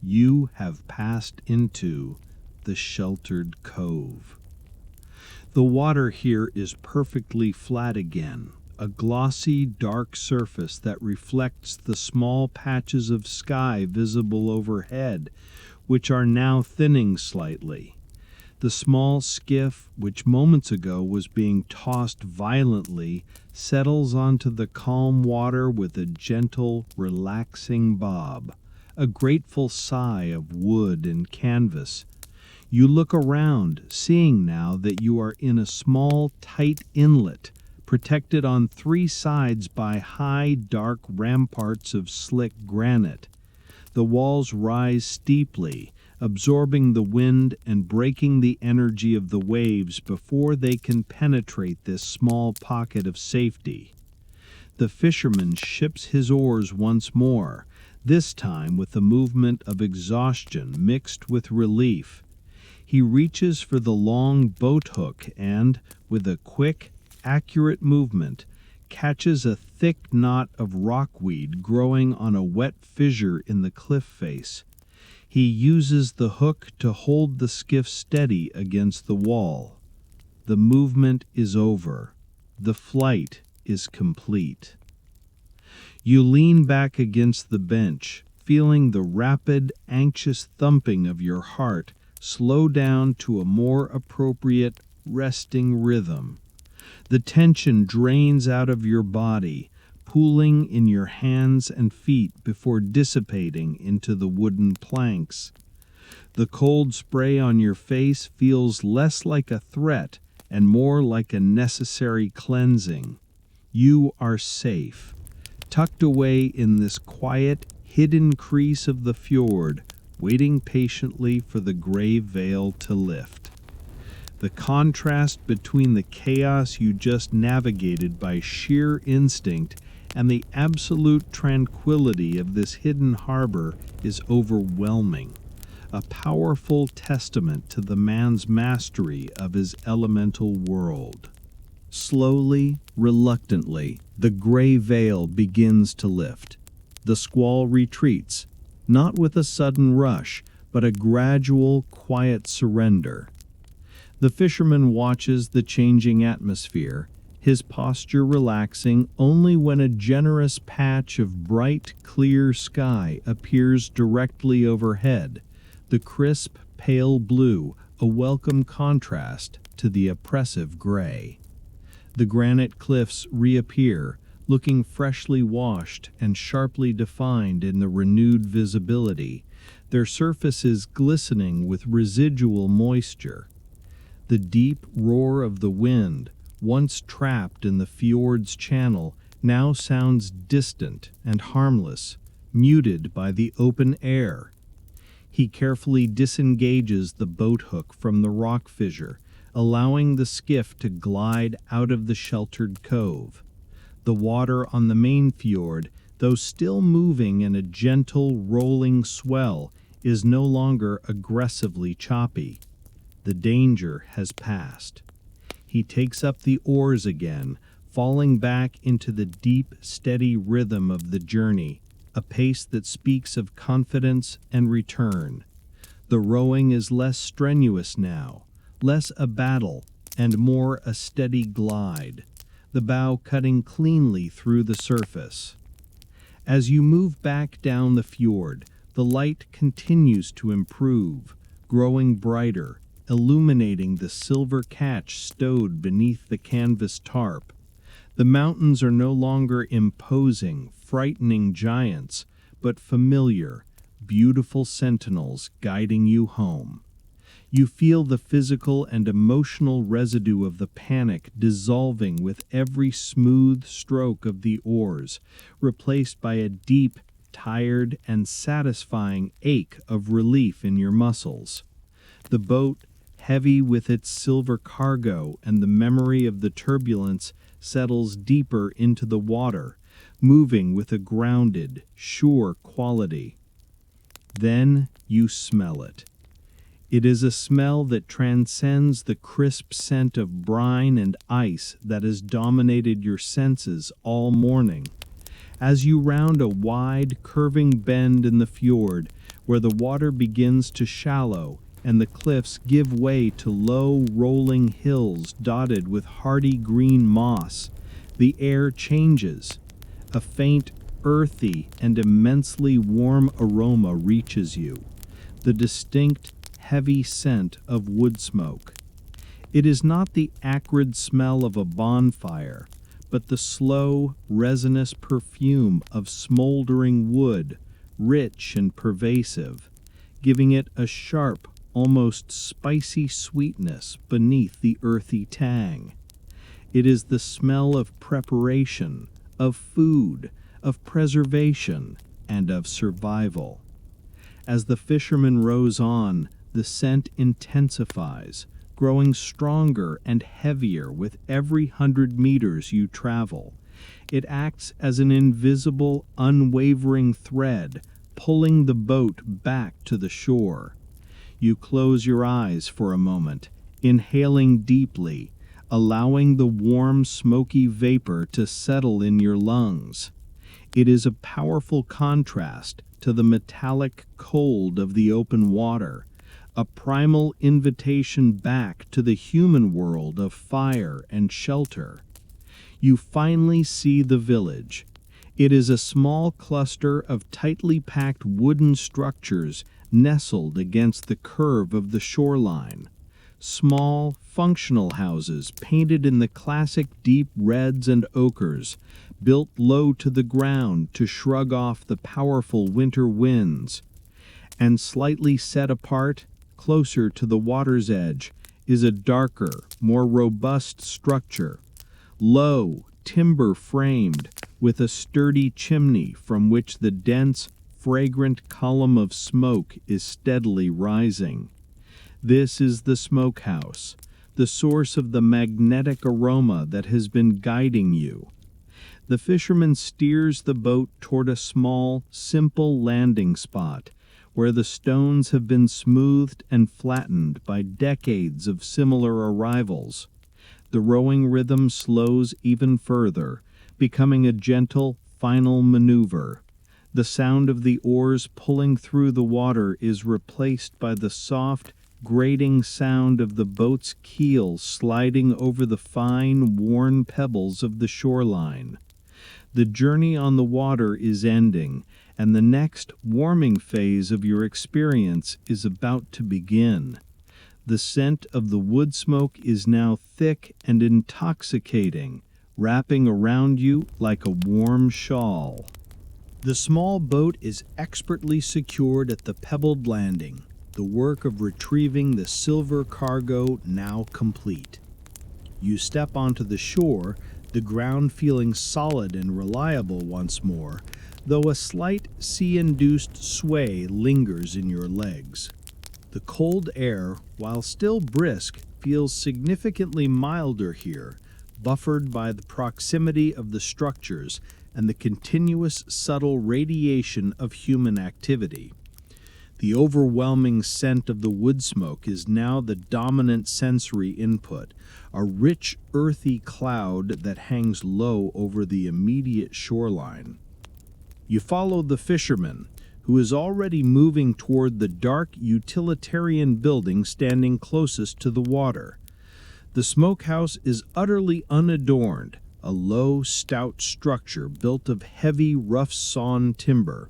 You have passed into the sheltered cove. The water here is perfectly flat again, a glossy, dark surface that reflects the small patches of sky visible overhead, which are now thinning slightly. The small skiff, which moments ago was being tossed violently, settles onto the calm water with a gentle, relaxing bob, a grateful sigh of wood and canvas. You look around, seeing now that you are in a small, tight inlet, protected on three sides by high, dark ramparts of slick granite. The walls rise steeply, absorbing the wind and breaking the energy of the waves before they can penetrate this small pocket of safety. The fisherman ships his oars once more, this time with a movement of exhaustion mixed with relief. He reaches for the long boat hook and, with a quick, accurate movement, catches a thick knot of rockweed growing on a wet fissure in the cliff face. He uses the hook to hold the skiff steady against the wall. The movement is over. The flight is complete. You lean back against the bench, feeling the rapid, anxious thumping of your heart slow down to a more appropriate, resting rhythm. The tension drains out of your body, pooling in your hands and feet before dissipating into the wooden planks. The cold spray on your face feels less like a threat and more like a necessary cleansing. You are safe, tucked away in this quiet, hidden crease of the fjord, waiting patiently for the gray veil to lift. The contrast between the chaos you just navigated by sheer instinct and the absolute tranquility of this hidden harbor is overwhelming, a powerful testament to the man's mastery of his elemental world. Slowly, reluctantly, the gray veil begins to lift. The squall retreats, not with a sudden rush, but a gradual, quiet surrender. The fisherman watches the changing atmosphere, his posture relaxing only when a generous patch of bright, clear sky appears directly overhead, the crisp, pale blue, a welcome contrast to the oppressive gray. The granite cliffs reappear, looking freshly washed and sharply defined in the renewed visibility, their surfaces glistening with residual moisture. The deep roar of the wind, once trapped in the fjord's channel, now sounds distant and harmless, muted by the open air. He carefully disengages the boat hook from the rock fissure, allowing the skiff to glide out of the sheltered cove. The water on the main fjord, though still moving in a gentle, rolling swell, is no longer aggressively choppy. The danger has passed. He takes up the oars again, falling back into the deep, steady rhythm of the journey, a pace that speaks of confidence and return. The rowing is less strenuous now, less a battle, and more a steady glide, the bow cutting cleanly through the surface. As you move back down the fjord, the light continues to improve, growing brighter, illuminating the silver catch stowed beneath the canvas tarp. The mountains are no longer imposing, frightening giants, but familiar, beautiful sentinels guiding you home. You feel the physical and emotional residue of the panic dissolving with every smooth stroke of the oars, replaced by a deep, tired, and satisfying ache of relief in your muscles. The boat, heavy with its silver cargo and the memory of the turbulence, settles deeper into the water, moving with a grounded, sure quality. Then you smell it. It is a smell that transcends the crisp scent of brine and ice that has dominated your senses all morning. As you round a wide, curving bend in the fjord, where the water begins to shallow and the cliffs give way to low, rolling hills dotted with hardy green moss, the air changes. A faint, earthy, and immensely warm aroma reaches you, the distinct, heavy scent of wood smoke. It is not the acrid smell of a bonfire, but the slow, resinous perfume of smoldering wood, rich and pervasive, giving it a sharp, almost spicy sweetness beneath the earthy tang. It is the smell of preparation, of food, of preservation, and of survival. As the fisherman rows on, the scent intensifies, growing stronger and heavier with every 100 meters you travel. It acts as an invisible, unwavering thread, pulling the boat back to the shore. You close your eyes for a moment, inhaling deeply, allowing the warm, smoky vapor to settle in your lungs. It is a powerful contrast to the metallic cold of the open water, a primal invitation back to the human world of fire and shelter. You finally see the village. It is a small cluster of tightly packed wooden structures nestled against the curve of the shoreline. Small, functional houses painted in the classic deep reds and ochres, built low to the ground to shrug off the powerful winter winds. And slightly set apart, closer to the water's edge, is a darker, more robust structure. Low, timber-framed, with a sturdy chimney from which the dense, fragrant column of smoke is steadily rising. This is the smokehouse, the source of the magnetic aroma that has been guiding you. The fisherman steers the boat toward a small, simple landing spot, where the stones have been smoothed and flattened by decades of similar arrivals. The rowing rhythm slows even further, becoming a gentle, final maneuver. The sound of the oars pulling through the water is replaced by the soft, grating sound of the boat's keel sliding over the fine, worn pebbles of the shoreline. The journey on the water is ending, and the next warming phase of your experience is about to begin. The scent of the wood smoke is now thick and intoxicating, wrapping around you like a warm shawl. The small boat is expertly secured at the pebbled landing, the work of retrieving the silver cargo now complete. You step onto the shore, the ground feeling solid and reliable once more, though a slight sea-induced sway lingers in your legs. The cold air, while still brisk, feels significantly milder here, buffered by the proximity of the structures and the continuous subtle radiation of human activity. The overwhelming scent of the wood smoke is now the dominant sensory input, a rich, earthy cloud that hangs low over the immediate shoreline. You follow the fisherman, who is already moving toward the dark utilitarian building standing closest to the water. The smokehouse is utterly unadorned, a low, stout structure built of heavy, rough-sawn timber.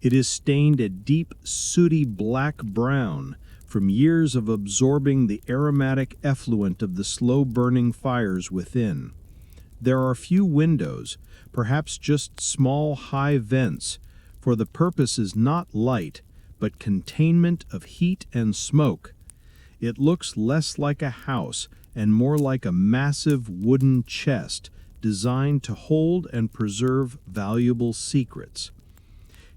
It is stained a deep, sooty black-brown from years of absorbing the aromatic effluent of the slow-burning fires within. There are few windows, perhaps just small, high vents, for the purpose is not light, but containment of heat and smoke. It looks less like a house and more like a massive wooden chest designed to hold and preserve valuable secrets.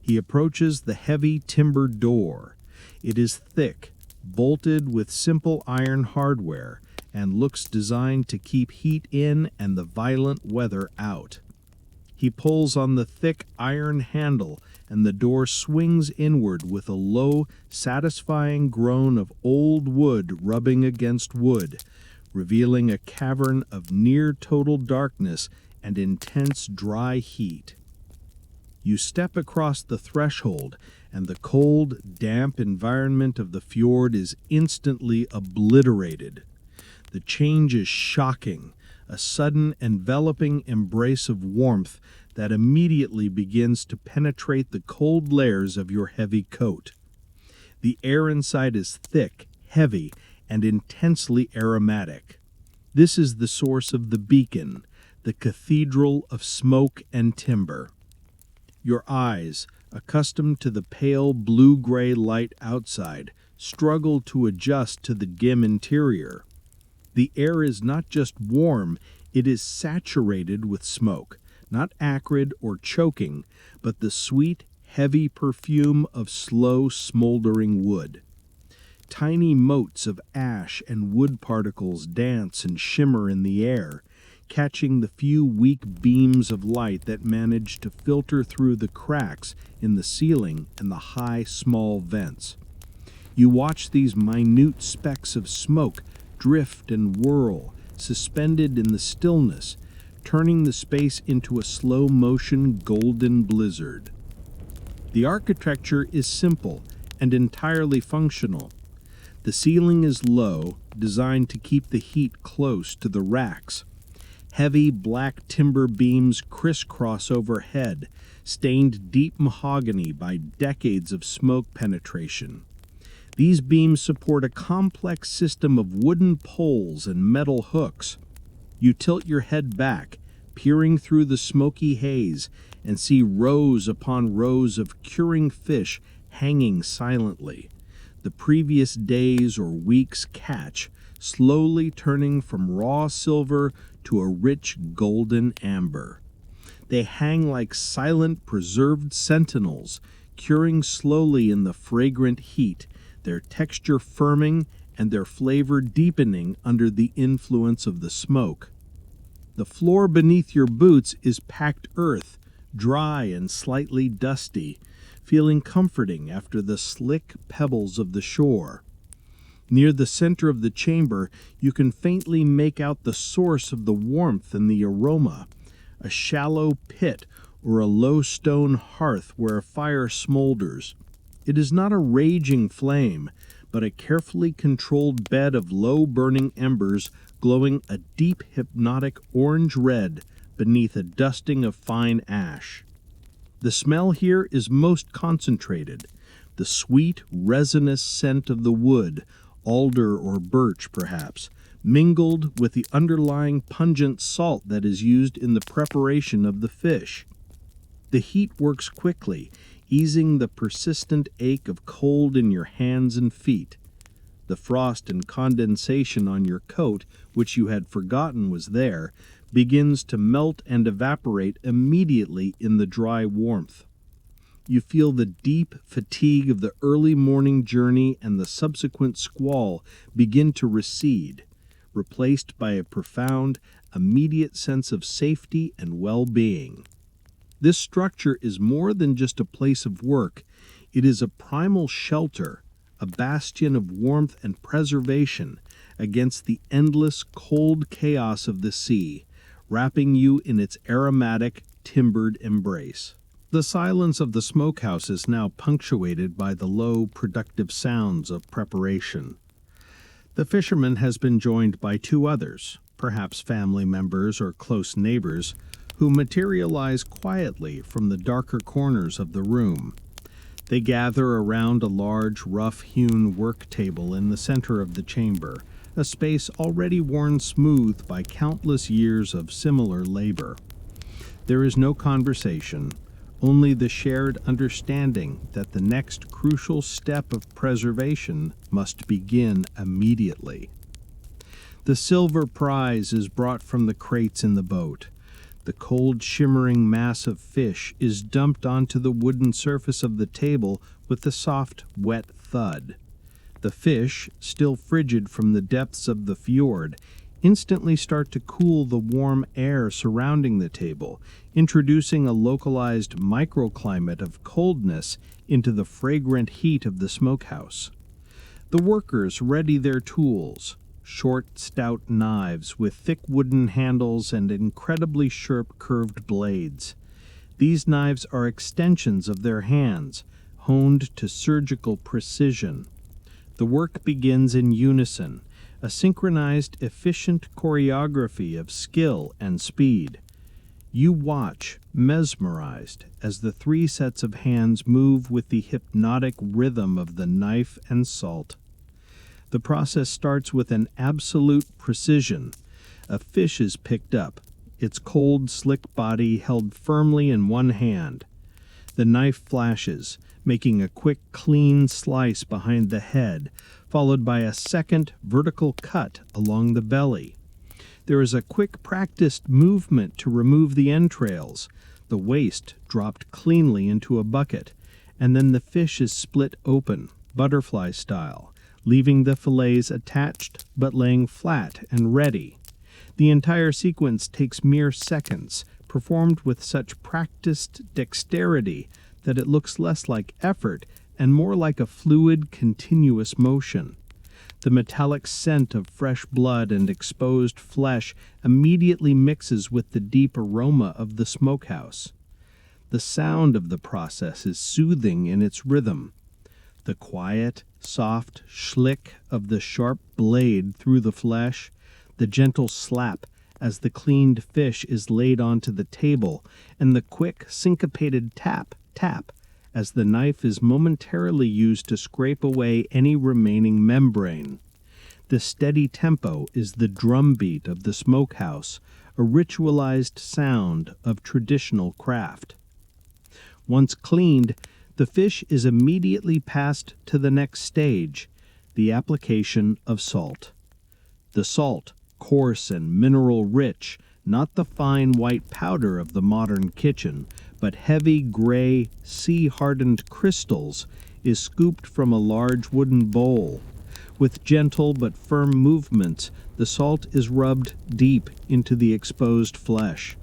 He approaches the heavy timber door. It is thick, bolted with simple iron hardware, and looks designed to keep heat in and the violent weather out. He pulls on the thick iron handle, and the door swings inward with a low, satisfying groan of old wood rubbing against wood, revealing a cavern of near-total darkness and intense dry heat. You step across the threshold, and the cold, damp environment of the fjord is instantly obliterated. The change is shocking, a sudden enveloping embrace of warmth that immediately begins to penetrate the cold layers of your heavy coat. The air inside is thick, heavy, and intensely aromatic. This is the source of the beacon, the cathedral of smoke and timber. Your eyes, accustomed to the pale blue-gray light outside, struggle to adjust to the dim interior. The air is not just warm, it is saturated with smoke, not acrid or choking, but the sweet, heavy perfume of slow, smoldering wood. Tiny motes of ash and wood particles dance and shimmer in the air, catching the few weak beams of light that manage to filter through the cracks in the ceiling and the high, small vents. You watch these minute specks of smoke drift and whirl, suspended in the stillness, turning the space into a slow-motion golden blizzard. The architecture is simple and entirely functional. The ceiling is low, designed to keep the heat close to the racks. Heavy black timber beams crisscross overhead, stained deep mahogany by decades of smoke penetration. These beams support a complex system of wooden poles and metal hooks. You tilt your head back, peering through the smoky haze, and see rows upon rows of curing fish hanging silently. The previous days or weeks' catch, slowly turning from raw silver to a rich golden amber. They hang like silent, preserved sentinels, curing slowly in the fragrant heat, their texture firming and their flavor deepening under the influence of the smoke. The floor beneath your boots is packed earth, dry and slightly dusty, feeling comforting after the slick pebbles of the shore. Near the center of the chamber, you can faintly make out the source of the warmth and the aroma, a shallow pit or a low stone hearth where a fire smolders. It is not a raging flame, but a carefully controlled bed of low-burning embers glowing a deep hypnotic orange red beneath a dusting of fine ash. The smell here is most concentrated, the sweet, resinous scent of the wood, alder or birch perhaps, mingled with the underlying pungent salt that is used in the preparation of the fish. The heat works quickly, easing the persistent ache of cold in your hands and feet. The frost and condensation on your coat, which you had forgotten was there, begins to melt and evaporate immediately in the dry warmth. You feel the deep fatigue of the early morning journey and the subsequent squall begin to recede, replaced by a profound, immediate sense of safety and well-being. This structure is more than just a place of work. It is a primal shelter, a bastion of warmth and preservation against the endless cold chaos of the sea, wrapping you in its aromatic, timbered embrace. The silence of the smokehouse is now punctuated by the low, productive sounds of preparation. The fisherman has been joined by two others, perhaps family members or close neighbors, who materialize quietly from the darker corners of the room. They gather around a large, rough-hewn work table in the center of the chamber, a space already worn smooth by countless years of similar labor. There is no conversation, only the shared understanding that the next crucial step of preservation must begin immediately. The silver prize is brought from the crates in the boat. The cold, shimmering mass of fish is dumped onto the wooden surface of the table with a soft, wet thud. The fish, still frigid from the depths of the fjord, instantly start to cool the warm air surrounding the table, introducing a localized microclimate of coldness into the fragrant heat of the smokehouse. The workers ready their tools, short, stout knives with thick wooden handles and incredibly sharp curved blades. These knives are extensions of their hands, honed to surgical precision. The work begins in unison, a synchronized, efficient choreography of skill and speed. You watch, mesmerized, as the three sets of hands move with the hypnotic rhythm of the knife and salt. The process starts with an absolute precision. A fish is picked up, its cold, slick body held firmly in one hand. The knife flashes, making a quick, clean slice behind the head, followed by a second vertical cut along the belly. There is a quick, practiced movement to remove the entrails, the waste dropped cleanly into a bucket, and then the fish is split open, butterfly style, leaving the fillets attached but laying flat and ready. The entire sequence takes mere seconds, performed with such practiced dexterity that it looks less like effort and more like a fluid, continuous motion. The metallic scent of fresh blood and exposed flesh immediately mixes with the deep aroma of the smokehouse. The sound of the process is soothing in its rhythm. The quiet, soft schlick of the sharp blade through the flesh, the gentle slap as the cleaned fish is laid onto the table, and the quick, syncopated tap, tap, as the knife is momentarily used to scrape away any remaining membrane. The steady tempo is the drumbeat of the smokehouse, a ritualized sound of traditional craft. Once cleaned, the fish is immediately passed to the next stage, the application of salt. The salt, coarse and mineral-rich, not the fine white powder of the modern kitchen, but heavy gray, sea-hardened crystals, is scooped from a large wooden bowl. With gentle but firm movements, the salt is rubbed deep into the exposed flesh.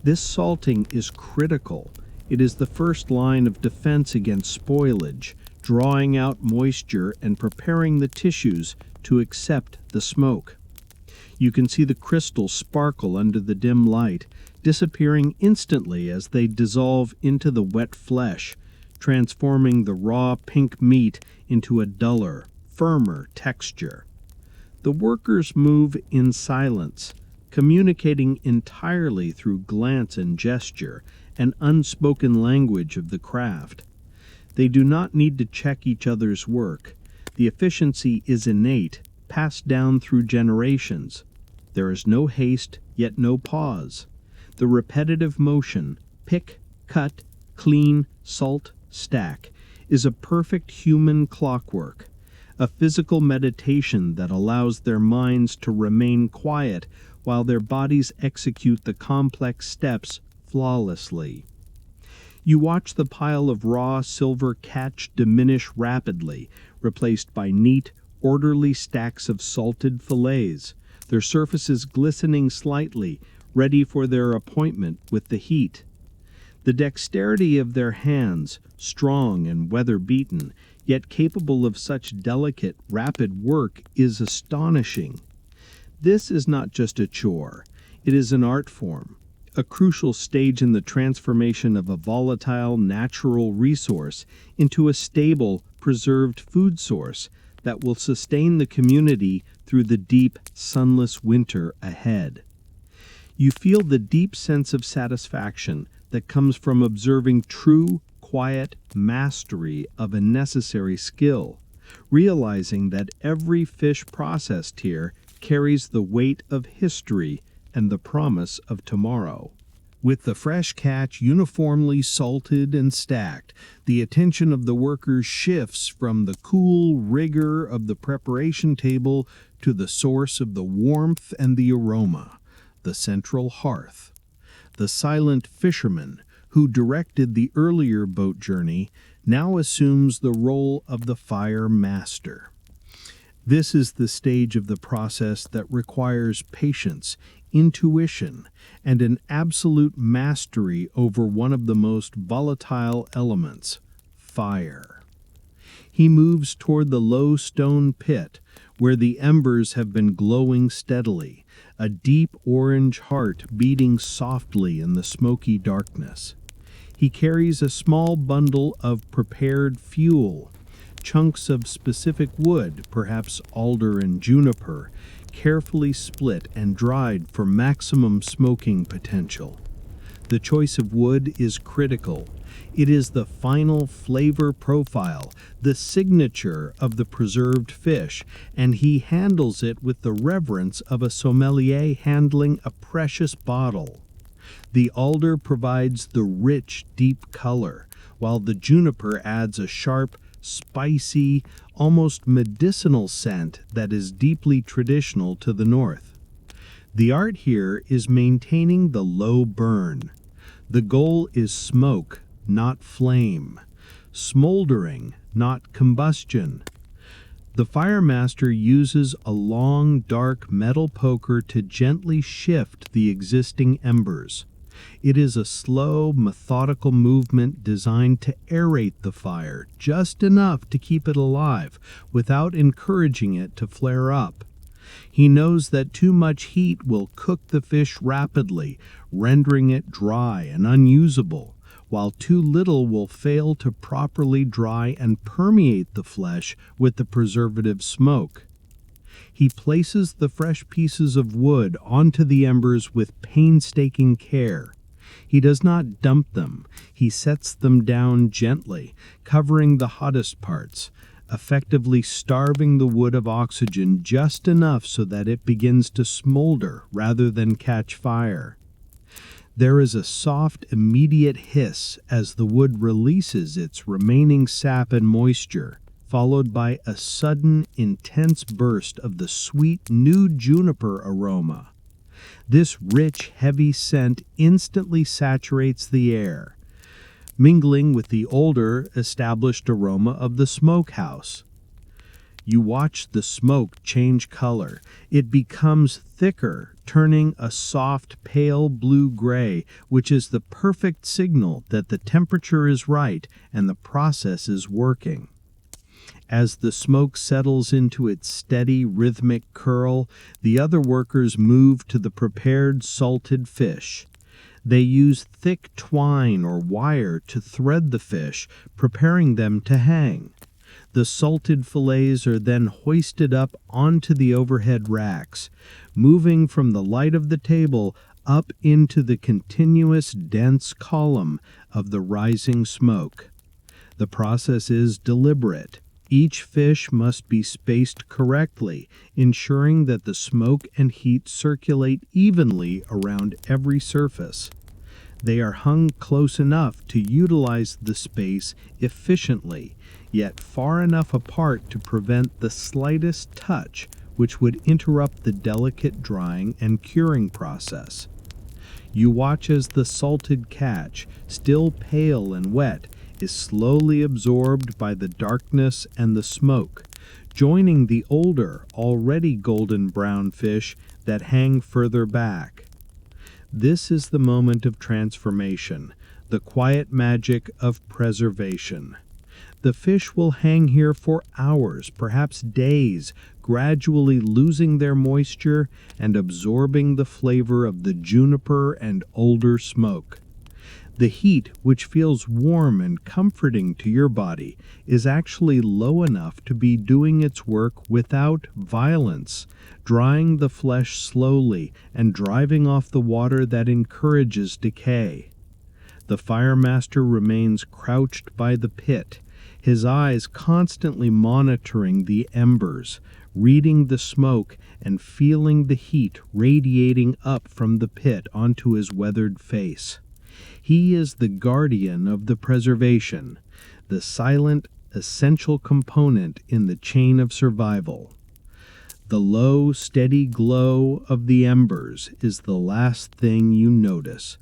This salting is critical. It is the first line of defense against spoilage, drawing out moisture and preparing the tissues to accept the smoke. You can see the crystals sparkle under the dim light, disappearing instantly as they dissolve into the wet flesh, transforming the raw pink meat into a duller, firmer texture. The workers move in silence, communicating entirely through glance and gesture, an unspoken language of the craft. They do not need to check each other's work. The efficiency is innate, passed down through generations. There is no haste, yet no pause. The repetitive motion, pick, cut, clean, salt, stack, is a perfect human clockwork, a physical meditation that allows their minds to remain quiet while their bodies execute the complex steps flawlessly. You watch the pile of raw silver catch diminish rapidly, replaced by neat, orderly stacks of salted fillets, their surfaces glistening slightly, ready for their appointment with the heat. The dexterity of their hands, strong and weather-beaten, yet capable of such delicate, rapid work, is astonishing. This is not just a chore, it is an art form, a crucial stage in the transformation of a volatile natural resource into a stable, preserved food source that will sustain the community through the deep, sunless winter ahead. You feel the deep sense of satisfaction that comes from observing true, quiet mastery of a necessary skill, realizing that every fish processed here carries the weight of history and the promise of tomorrow. With the fresh catch uniformly salted and stacked, the attention of the workers shifts from the cool rigor of the preparation table to the source of the warmth and the aroma, the central hearth. The silent fisherman, who directed the earlier boat journey, now assumes the role of the fire master. This is the stage of the process that requires patience, intuition, and an absolute mastery over one of the most volatile elements, fire. He moves toward the low stone pit, where the embers have been glowing steadily, a deep orange heart beating softly in the smoky darkness. He carries a small bundle of prepared fuel, chunks of specific wood, perhaps alder and juniper, carefully split and dried for maximum smoking potential. The choice of wood is critical. It is the final flavor profile, the signature of the preserved fish, and he handles it with the reverence of a sommelier handling a precious bottle. The alder provides the rich, deep color, while the juniper adds a sharp, spicy, almost medicinal scent that is deeply traditional to the north. The art here is maintaining the low burn. The goal is smoke, not flame, smoldering, not combustion. The firemaster uses a long, dark metal poker to gently shift the existing embers. It is a slow, methodical movement designed to aerate the fire just enough to keep it alive without encouraging it to flare up. He knows that too much heat will cook the fish rapidly, rendering it dry and unusable, while too little will fail to properly dry and permeate the flesh with the preservative smoke. He places the fresh pieces of wood onto the embers with painstaking care. He does not dump them. He sets them down gently, covering the hottest parts, effectively starving the wood of oxygen just enough so that it begins to smolder rather than catch fire. There is a soft, immediate hiss as the wood releases its remaining sap and moisture, followed by a sudden, intense burst of the sweet, new juniper aroma. This rich, heavy scent instantly saturates the air, mingling with the older, established aroma of the smokehouse. You watch the smoke change color. It becomes thicker, turning a soft, pale blue-gray, which is the perfect signal that the temperature is right and the process is working. As the smoke settles into its steady, rhythmic curl, the other workers move to the prepared salted fish. They use thick twine or wire to thread the fish, preparing them to hang. The salted fillets are then hoisted up onto the overhead racks, moving from the light of the table up into the continuous dense column of the rising smoke. The process is deliberate. Each fish must be spaced correctly, ensuring that the smoke and heat circulate evenly around every surface. They are hung close enough to utilize the space efficiently, yet far enough apart to prevent the slightest touch which would interrupt the delicate drying and curing process. You watch as the salted catch, still pale and wet, is slowly absorbed by the darkness and the smoke, joining the older, already golden brown fish that hang further back. This is the moment of transformation, the quiet magic of preservation. The fish will hang here for hours, perhaps days, gradually losing their moisture and absorbing the flavor of the juniper and older smoke. The heat, which feels warm and comforting to your body, is actually low enough to be doing its work without violence, drying the flesh slowly and driving off the water that encourages decay. The firemaster remains crouched by the pit, his eyes constantly monitoring the embers, reading the smoke and feeling the heat radiating up from the pit onto his weathered face. He is the guardian of the preservation, the silent, essential component in the chain of survival. The low, steady glow of the embers is the last thing you notice,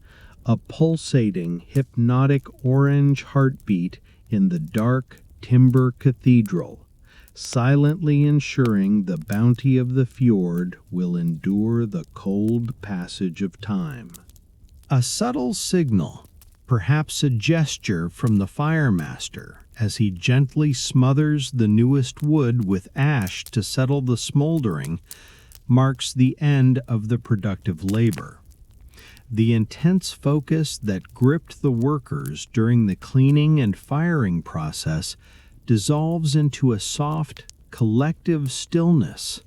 a pulsating, hypnotic orange heartbeat in the dark timber cathedral, silently ensuring the bounty of the fjord will endure the cold passage of time. A subtle signal, perhaps a gesture from the firemaster, as he gently smothers the newest wood with ash to settle the smoldering, marks the end of the productive labor. The intense focus that gripped the workers during the cleaning and firing process dissolves into a soft, collective stillness.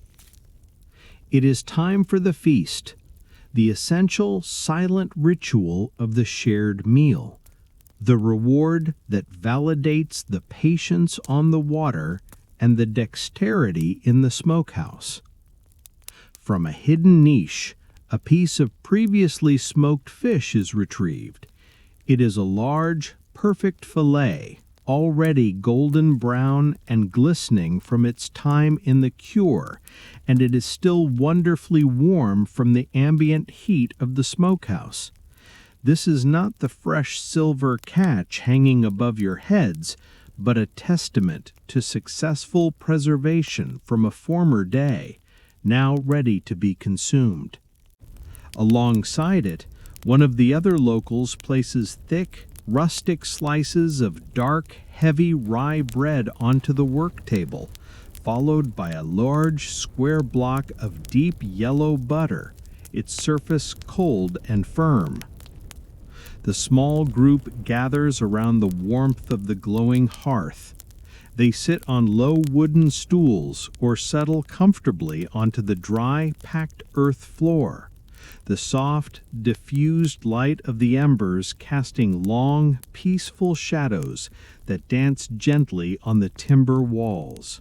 It is time for the feast, the essential silent ritual of the shared meal, the reward that validates the patience on the water and the dexterity in the smokehouse. From a hidden niche, a piece of previously smoked fish is retrieved. It is a large, perfect fillet, already golden brown and glistening from its time in the cure, and it is still wonderfully warm from the ambient heat of the smokehouse. This is not the fresh silver catch hanging above your heads, but a testament to successful preservation from a former day, now ready to be consumed. Alongside it, one of the other locals places thick, rustic slices of dark, heavy rye bread onto the work table, followed by a large square block of deep yellow butter, its surface cold and firm. The small group gathers around the warmth of the glowing hearth. They sit on low wooden stools or settle comfortably onto the dry, packed earth floor, the soft, diffused light of the embers casting long, peaceful shadows that dance gently on the timber walls.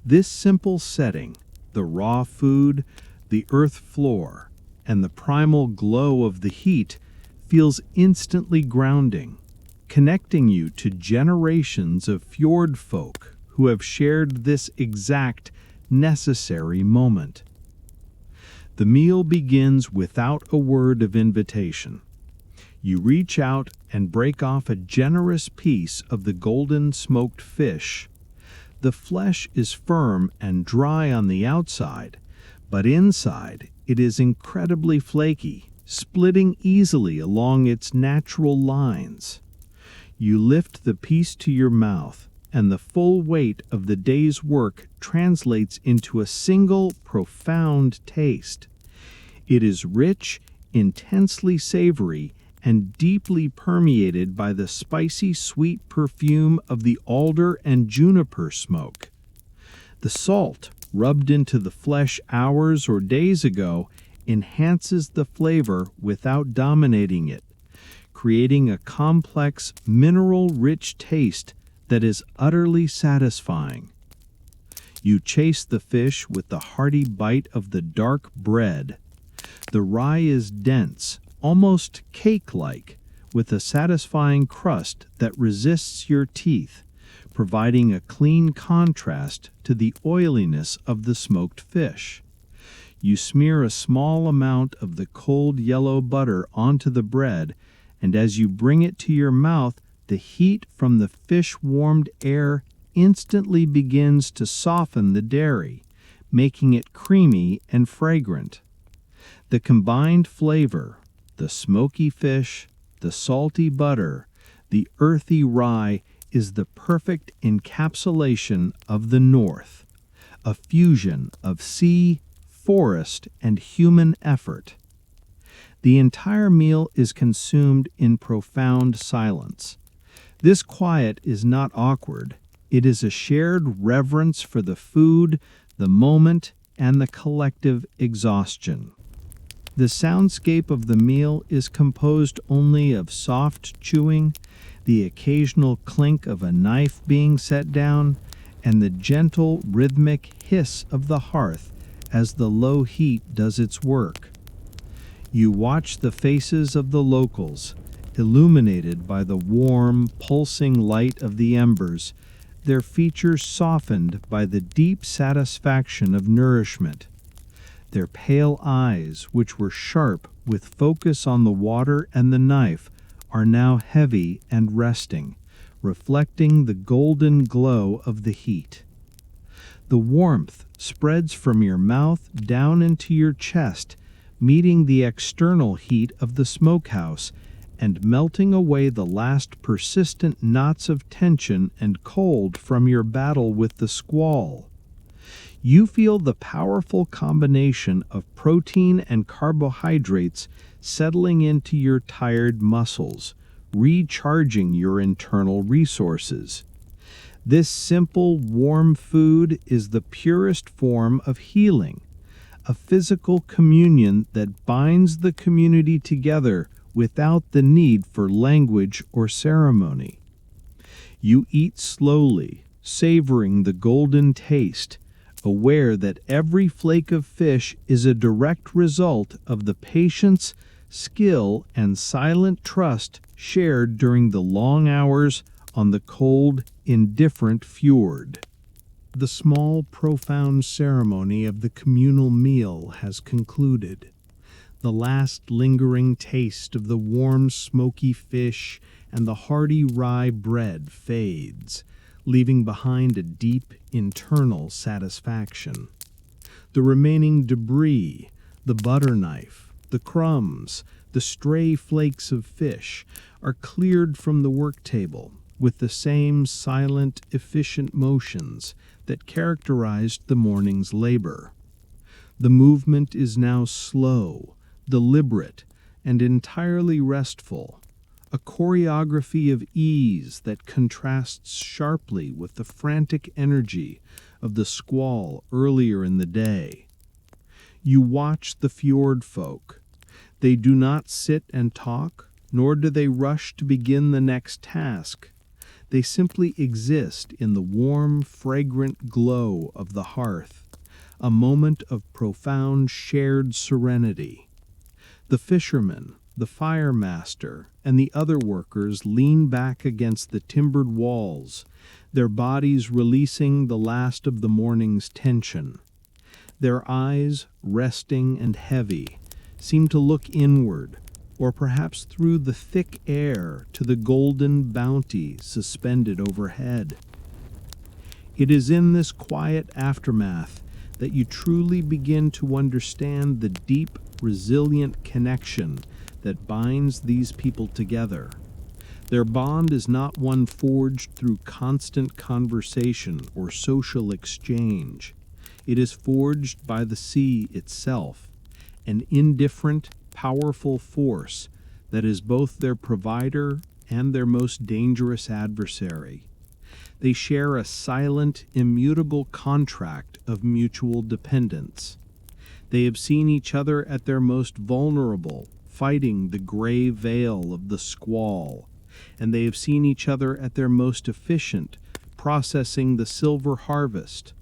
This simple setting, the raw food, the earth floor, and the primal glow of the heat, feels instantly grounding, connecting you to generations of fjord folk who have shared this exact, necessary moment. The meal begins without a word of invitation. You reach out and break off a generous piece of the golden smoked fish. The flesh is firm and dry on the outside, but inside it is incredibly flaky, splitting easily along its natural lines. You lift the piece to your mouth, and the full weight of the day's work translates into a single profound taste. It is rich, intensely savory, and deeply permeated by the spicy sweet perfume of the alder and juniper smoke. The salt, rubbed into the flesh hours or days ago, enhances the flavor without dominating it, creating a complex, mineral-rich taste that is utterly satisfying. You chase the fish with the hearty bite of the dark bread. The rye is dense, almost cake-like, with a satisfying crust that resists your teeth, providing a clean contrast to the oiliness of the smoked fish. You smear a small amount of the cold yellow butter onto the bread, and as you bring it to your mouth, the heat from the fish-warmed air instantly begins to soften the dairy, making it creamy and fragrant. The combined flavor, the smoky fish, the salty butter, the earthy rye, is the perfect encapsulation of the North, a fusion of sea, forest, and human effort. The entire meal is consumed in profound silence. This quiet is not awkward. It is a shared reverence for the food, the moment, and the collective exhaustion. The soundscape of the meal is composed only of soft chewing, the occasional clink of a knife being set down, and the gentle, rhythmic hiss of the hearth as the low heat does its work. You watch the faces of the locals, illuminated by the warm, pulsing light of the embers, their features softened by the deep satisfaction of nourishment. Their pale eyes, which were sharp with focus on the water and the knife, are now heavy and resting, reflecting the golden glow of the heat. The warmth spreads from your mouth down into your chest, meeting the external heat of the smokehouse and melting away the last persistent knots of tension and cold from your battle with the squall. You feel the powerful combination of protein and carbohydrates settling into your tired muscles, recharging your internal resources. This simple, warm food is the purest form of healing, a physical communion that binds the community together without the need for language or ceremony. You eat slowly, savoring the golden taste, aware that every flake of fish is a direct result of the patience, skill, and silent trust shared during the long hours on the cold, indifferent fjord. The small, profound ceremony of the communal meal has concluded. The last lingering taste of the warm, smoky fish and the hearty rye bread fades, leaving behind a deep internal satisfaction. The remaining debris, the butter knife, the crumbs, the stray flakes of fish, are cleared from the work table with the same silent, efficient motions that characterized the morning's labor. The movement is now slow, deliberate, and entirely restful, a choreography of ease that contrasts sharply with the frantic energy of the squall earlier in the day. You watch the fjord folk. They do not sit and talk, nor do they rush to begin the next task. They simply exist in the warm, fragrant glow of the hearth, a moment of profound shared serenity. The fisherman, the fire master, and the other workers lean back against the timbered walls, their bodies releasing the last of the morning's tension. Their eyes, resting and heavy, seem to look inward, or perhaps through the thick air to the golden bounty suspended overhead. It is in this quiet aftermath that you truly begin to understand the deep, resilient connection that binds these people together. Their bond is not one forged through constant conversation or social exchange. It is forged by the sea itself, an indifferent, powerful force that is both their provider and their most dangerous adversary. They share a silent, immutable contract of mutual dependence. They have seen each other at their most vulnerable, fighting the gray veil of the squall, and they have seen each other at their most efficient, processing the silver harvest.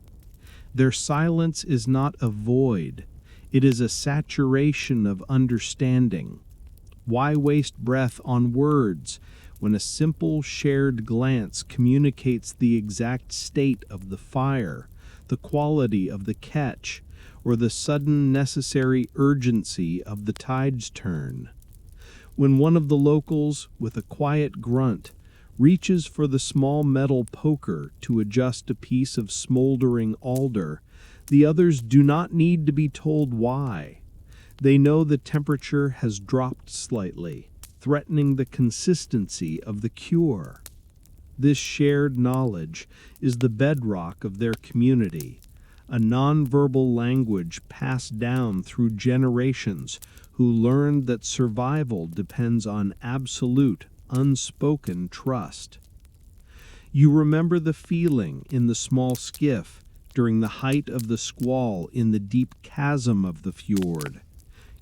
Their silence is not a void, it is a saturation of understanding. Why waste breath on words when a simple shared glance communicates the exact state of the fire, the quality of the catch, or the sudden necessary urgency of the tide's turn? When one of the locals, with a quiet grunt, reaches for the small metal poker to adjust a piece of smoldering alder, the others do not need to be told why. They know the temperature has dropped slightly, threatening the consistency of the cure. This shared knowledge is the bedrock of their community, a nonverbal language passed down through generations who learned that survival depends on absolute, unspoken trust. You remember the feeling in the small skiff during the height of the squall in the deep chasm of the fjord.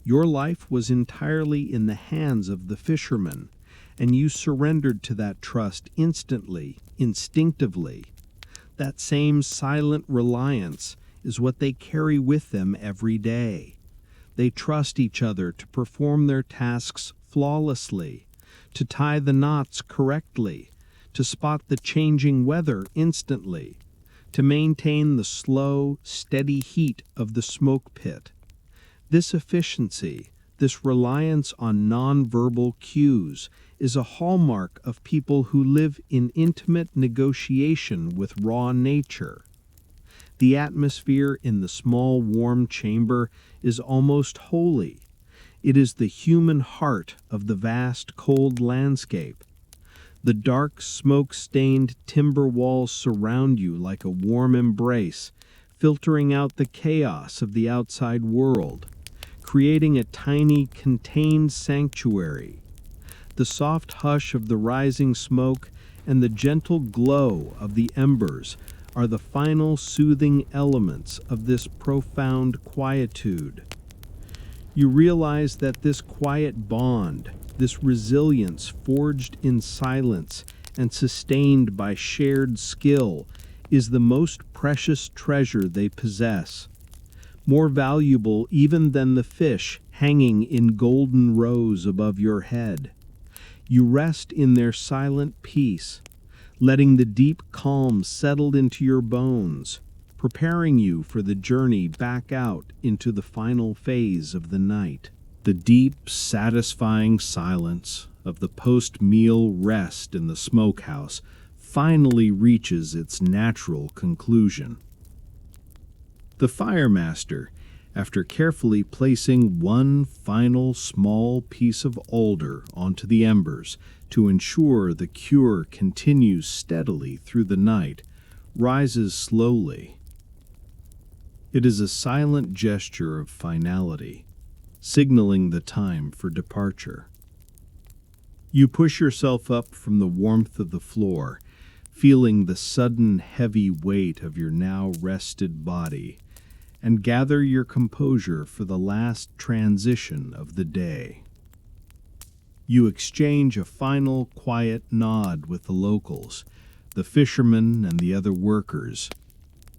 Your life was entirely in the hands of the fishermen, and you surrendered to that trust instantly, instinctively. That same silent reliance is what they carry with them every day. They trust each other to perform their tasks flawlessly, to tie the knots correctly, to spot the changing weather instantly, to maintain the slow, steady heat of the smoke pit. This efficiency, this reliance on nonverbal cues, is a hallmark of people who live in intimate negotiation with raw nature. The atmosphere in the small, warm chamber is almost holy. It is the human heart of the vast, cold landscape. The dark, smoke-stained timber walls surround you like a warm embrace, filtering out the chaos of the outside world, creating a tiny, contained sanctuary. The soft hush of the rising smoke and the gentle glow of the embers are the final soothing elements of this profound quietude. You realize that this quiet bond, this resilience forged in silence and sustained by shared skill, is the most precious treasure they possess, more valuable even than the fish hanging in golden rows above your head. You rest in their silent peace, letting the deep calm settle into your bones, preparing you for the journey back out into the final phase of the night. The deep, satisfying silence of the post-meal rest in the smokehouse finally reaches its natural conclusion. The firemaster, after carefully placing one final small piece of alder onto the embers to ensure the cure continues steadily through the night, rises slowly. It is a silent gesture of finality, signaling the time for departure. You push yourself up from the warmth of the floor, feeling the sudden heavy weight of your now rested body, and gather your composure for the last transition of the day. You exchange a final quiet nod with the locals, the fishermen and the other workers.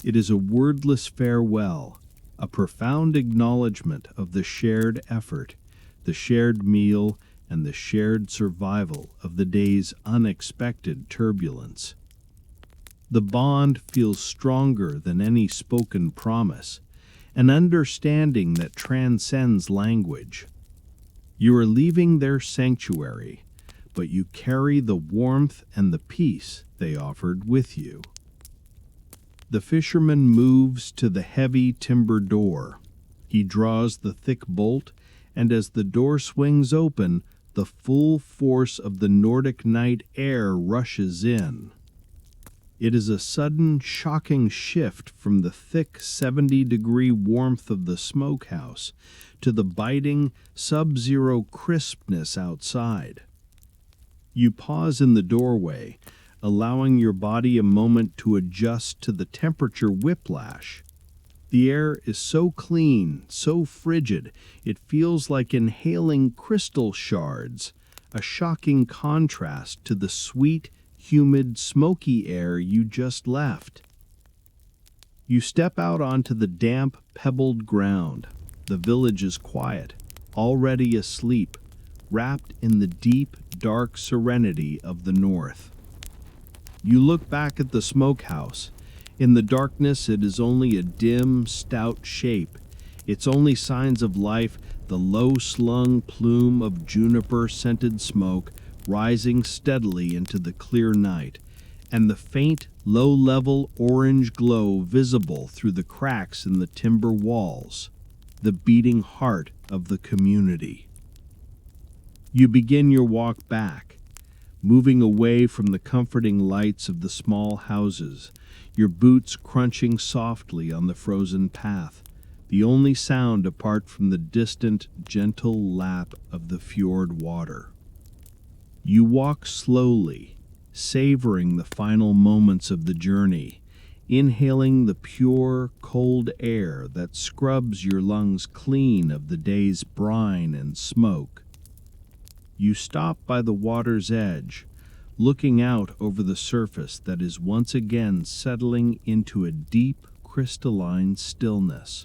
It is a wordless farewell, a profound acknowledgement of the shared effort, the shared meal, and the shared survival of the day's unexpected turbulence. The bond feels stronger than any spoken promise, an understanding that transcends language. You are leaving their sanctuary, but you carry the warmth and the peace they offered with you. The fisherman moves to the heavy timber door. He draws the thick bolt, and as the door swings open, the full force of the Nordic night air rushes in. It is a sudden, shocking shift from the thick 70-degree warmth of the smokehouse to the biting, sub-zero crispness outside. You pause in the doorway, allowing your body a moment to adjust to the temperature whiplash. The air is so clean, so frigid, it feels like inhaling crystal shards, a shocking contrast to the sweet, humid, smoky air you just left. You step out onto the damp, pebbled ground. The village is quiet, already asleep, wrapped in the deep, dark serenity of the north. You look back at the smokehouse. In the darkness, it is only a dim, stout shape. Its only signs of life, the low-slung plume of juniper-scented smoke rising steadily into the clear night, and the faint, low-level orange glow visible through the cracks in the timber walls, the beating heart of the community. You begin your walk back, moving away from the comforting lights of the small houses, your boots crunching softly on the frozen path, the only sound apart from the distant, gentle lap of the fjord water. You walk slowly, savoring the final moments of the journey, inhaling the pure, cold air that scrubs your lungs clean of the day's brine and smoke. You stop by the water's edge, looking out over the surface that is once again settling into a deep, crystalline stillness.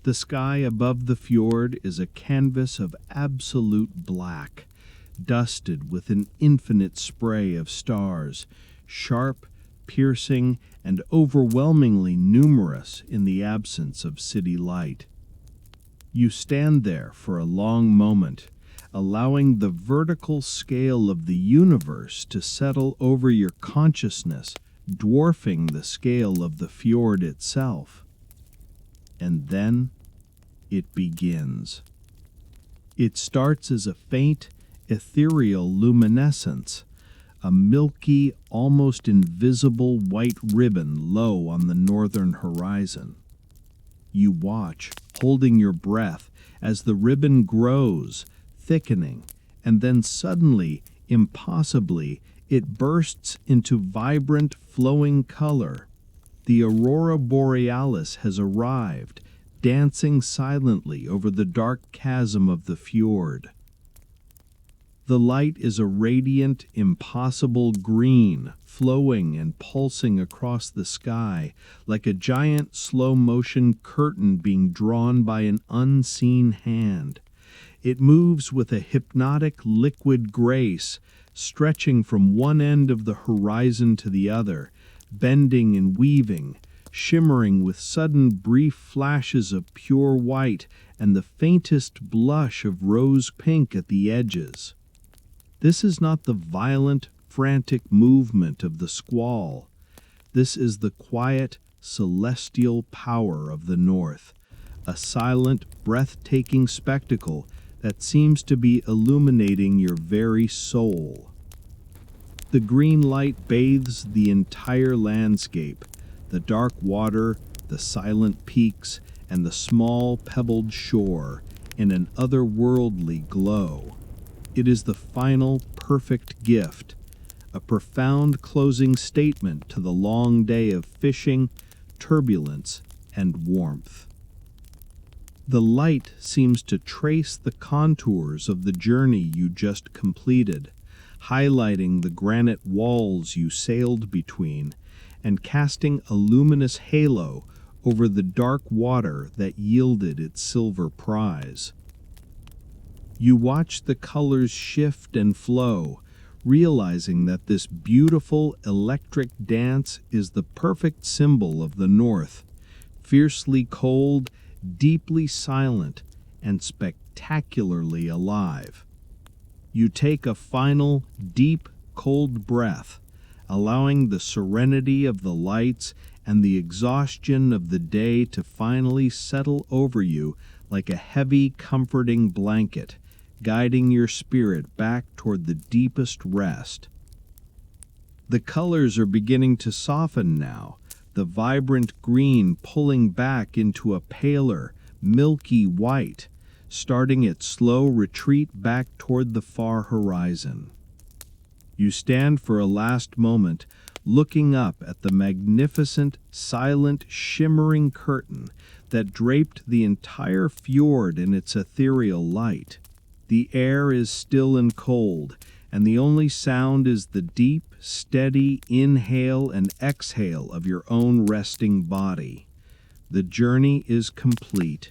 The sky above the fjord is a canvas of absolute black, dusted with an infinite spray of stars, sharp, piercing, and overwhelmingly numerous in the absence of city light. You stand there for a long moment, allowing the vertical scale of the universe to settle over your consciousness, dwarfing the scale of the fjord itself. And then it begins. It starts as a faint, ethereal luminescence, a milky, almost invisible white ribbon low on the northern horizon. You watch, holding your breath, as the ribbon grows, thickening, and then suddenly, impossibly, it bursts into vibrant, flowing color. The aurora borealis has arrived, dancing silently over the dark chasm of the fjord. The light is a radiant, impossible green, flowing and pulsing across the sky like a giant slow-motion curtain being drawn by an unseen hand. It moves with a hypnotic liquid grace, stretching from one end of the horizon to the other, bending and weaving, shimmering with sudden brief flashes of pure white and the faintest blush of rose pink at the edges. This is not the violent, frantic movement of the squall. This is the quiet, celestial power of the north, a silent, breathtaking spectacle that seems to be illuminating your very soul. The green light bathes the entire landscape, the dark water, the silent peaks, and the small pebbled shore, in an otherworldly glow. It is the final, perfect gift, a profound closing statement to the long day of fishing, turbulence, and warmth. The light seems to trace the contours of the journey you just completed, highlighting the granite walls you sailed between, and casting a luminous halo over the dark water that yielded its silver prize. You watch the colors shift and flow, realizing that this beautiful electric dance is the perfect symbol of the North, fiercely cold, deeply silent, and spectacularly alive. You take a final, deep, cold breath, allowing the serenity of the lights and the exhaustion of the day to finally settle over you like a heavy, comforting blanket, guiding your spirit back toward the deepest rest. The colors are beginning to soften now, the vibrant green pulling back into a paler, milky white, starting its slow retreat back toward the far horizon. You stand for a last moment, looking up at the magnificent, silent, shimmering curtain that draped the entire fjord in its ethereal light. The air is still and cold, and the only sound is the deep, steady inhale and exhale of your own resting body. The journey is complete.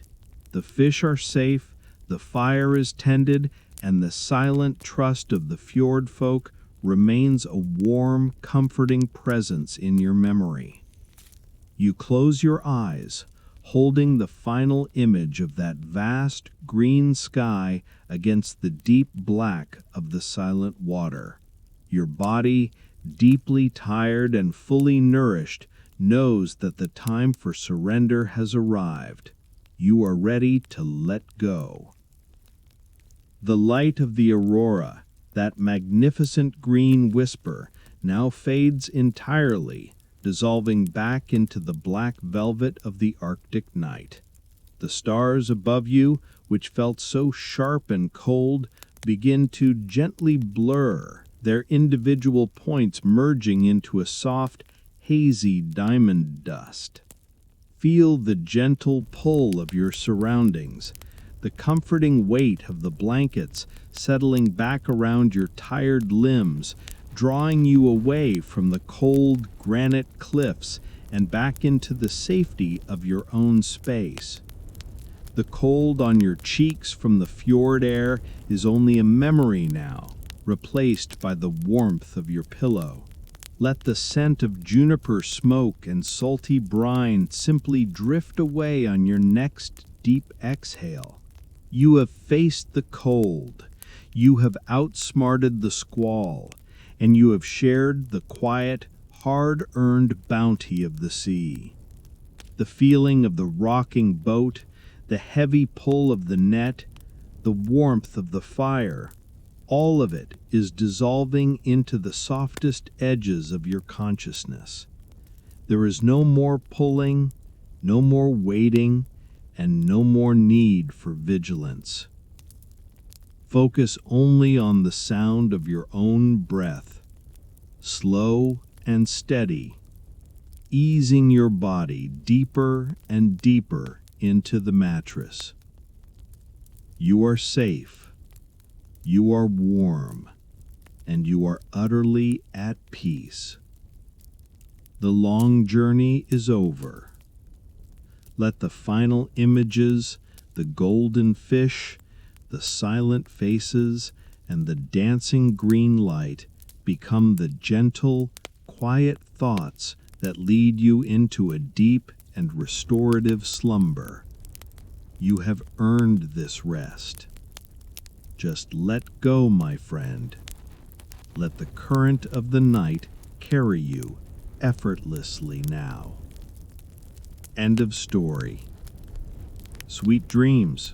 The fish are safe, the fire is tended, and the silent trust of the fjord folk remains a warm, comforting presence in your memory. You close your eyes, holding the final image of that vast green sky against the deep black of the silent water. Your body, deeply tired and fully nourished, knows that the time for surrender has arrived. You are ready to let go. The light of the aurora, that magnificent green whisper, now fades entirely, dissolving back into the black velvet of the Arctic night. The stars above you, which felt so sharp and cold, begin to gently blur, their individual points merging into a soft, hazy diamond dust. Feel the gentle pull of your surroundings, the comforting weight of the blankets settling back around your tired limbs, drawing you away from the cold granite cliffs and back into the safety of your own space. The cold on your cheeks from the fjord air is only a memory now, replaced by the warmth of your pillow. Let the scent of juniper smoke and salty brine simply drift away on your next deep exhale. You have faced the cold, you have outsmarted the squall, and you have shared the quiet, hard-earned bounty of the sea. The feeling of the rocking boat, the heavy pull of the net, the warmth of the fire, all of it is dissolving into the softest edges of your consciousness. There is no more pulling, no more waiting, and no more need for vigilance. Focus only on the sound of your own breath, slow and steady, easing your body deeper and deeper into the mattress. You are safe, you are warm, and you are utterly at peace. The long journey is over. Let the final images, the golden fish, the silent faces, and the dancing green light become the gentle, quiet thoughts that lead you into a deep and restorative slumber. You have earned this rest. Just let go, my friend. Let the current of the night carry you effortlessly now. End of story. Sweet dreams.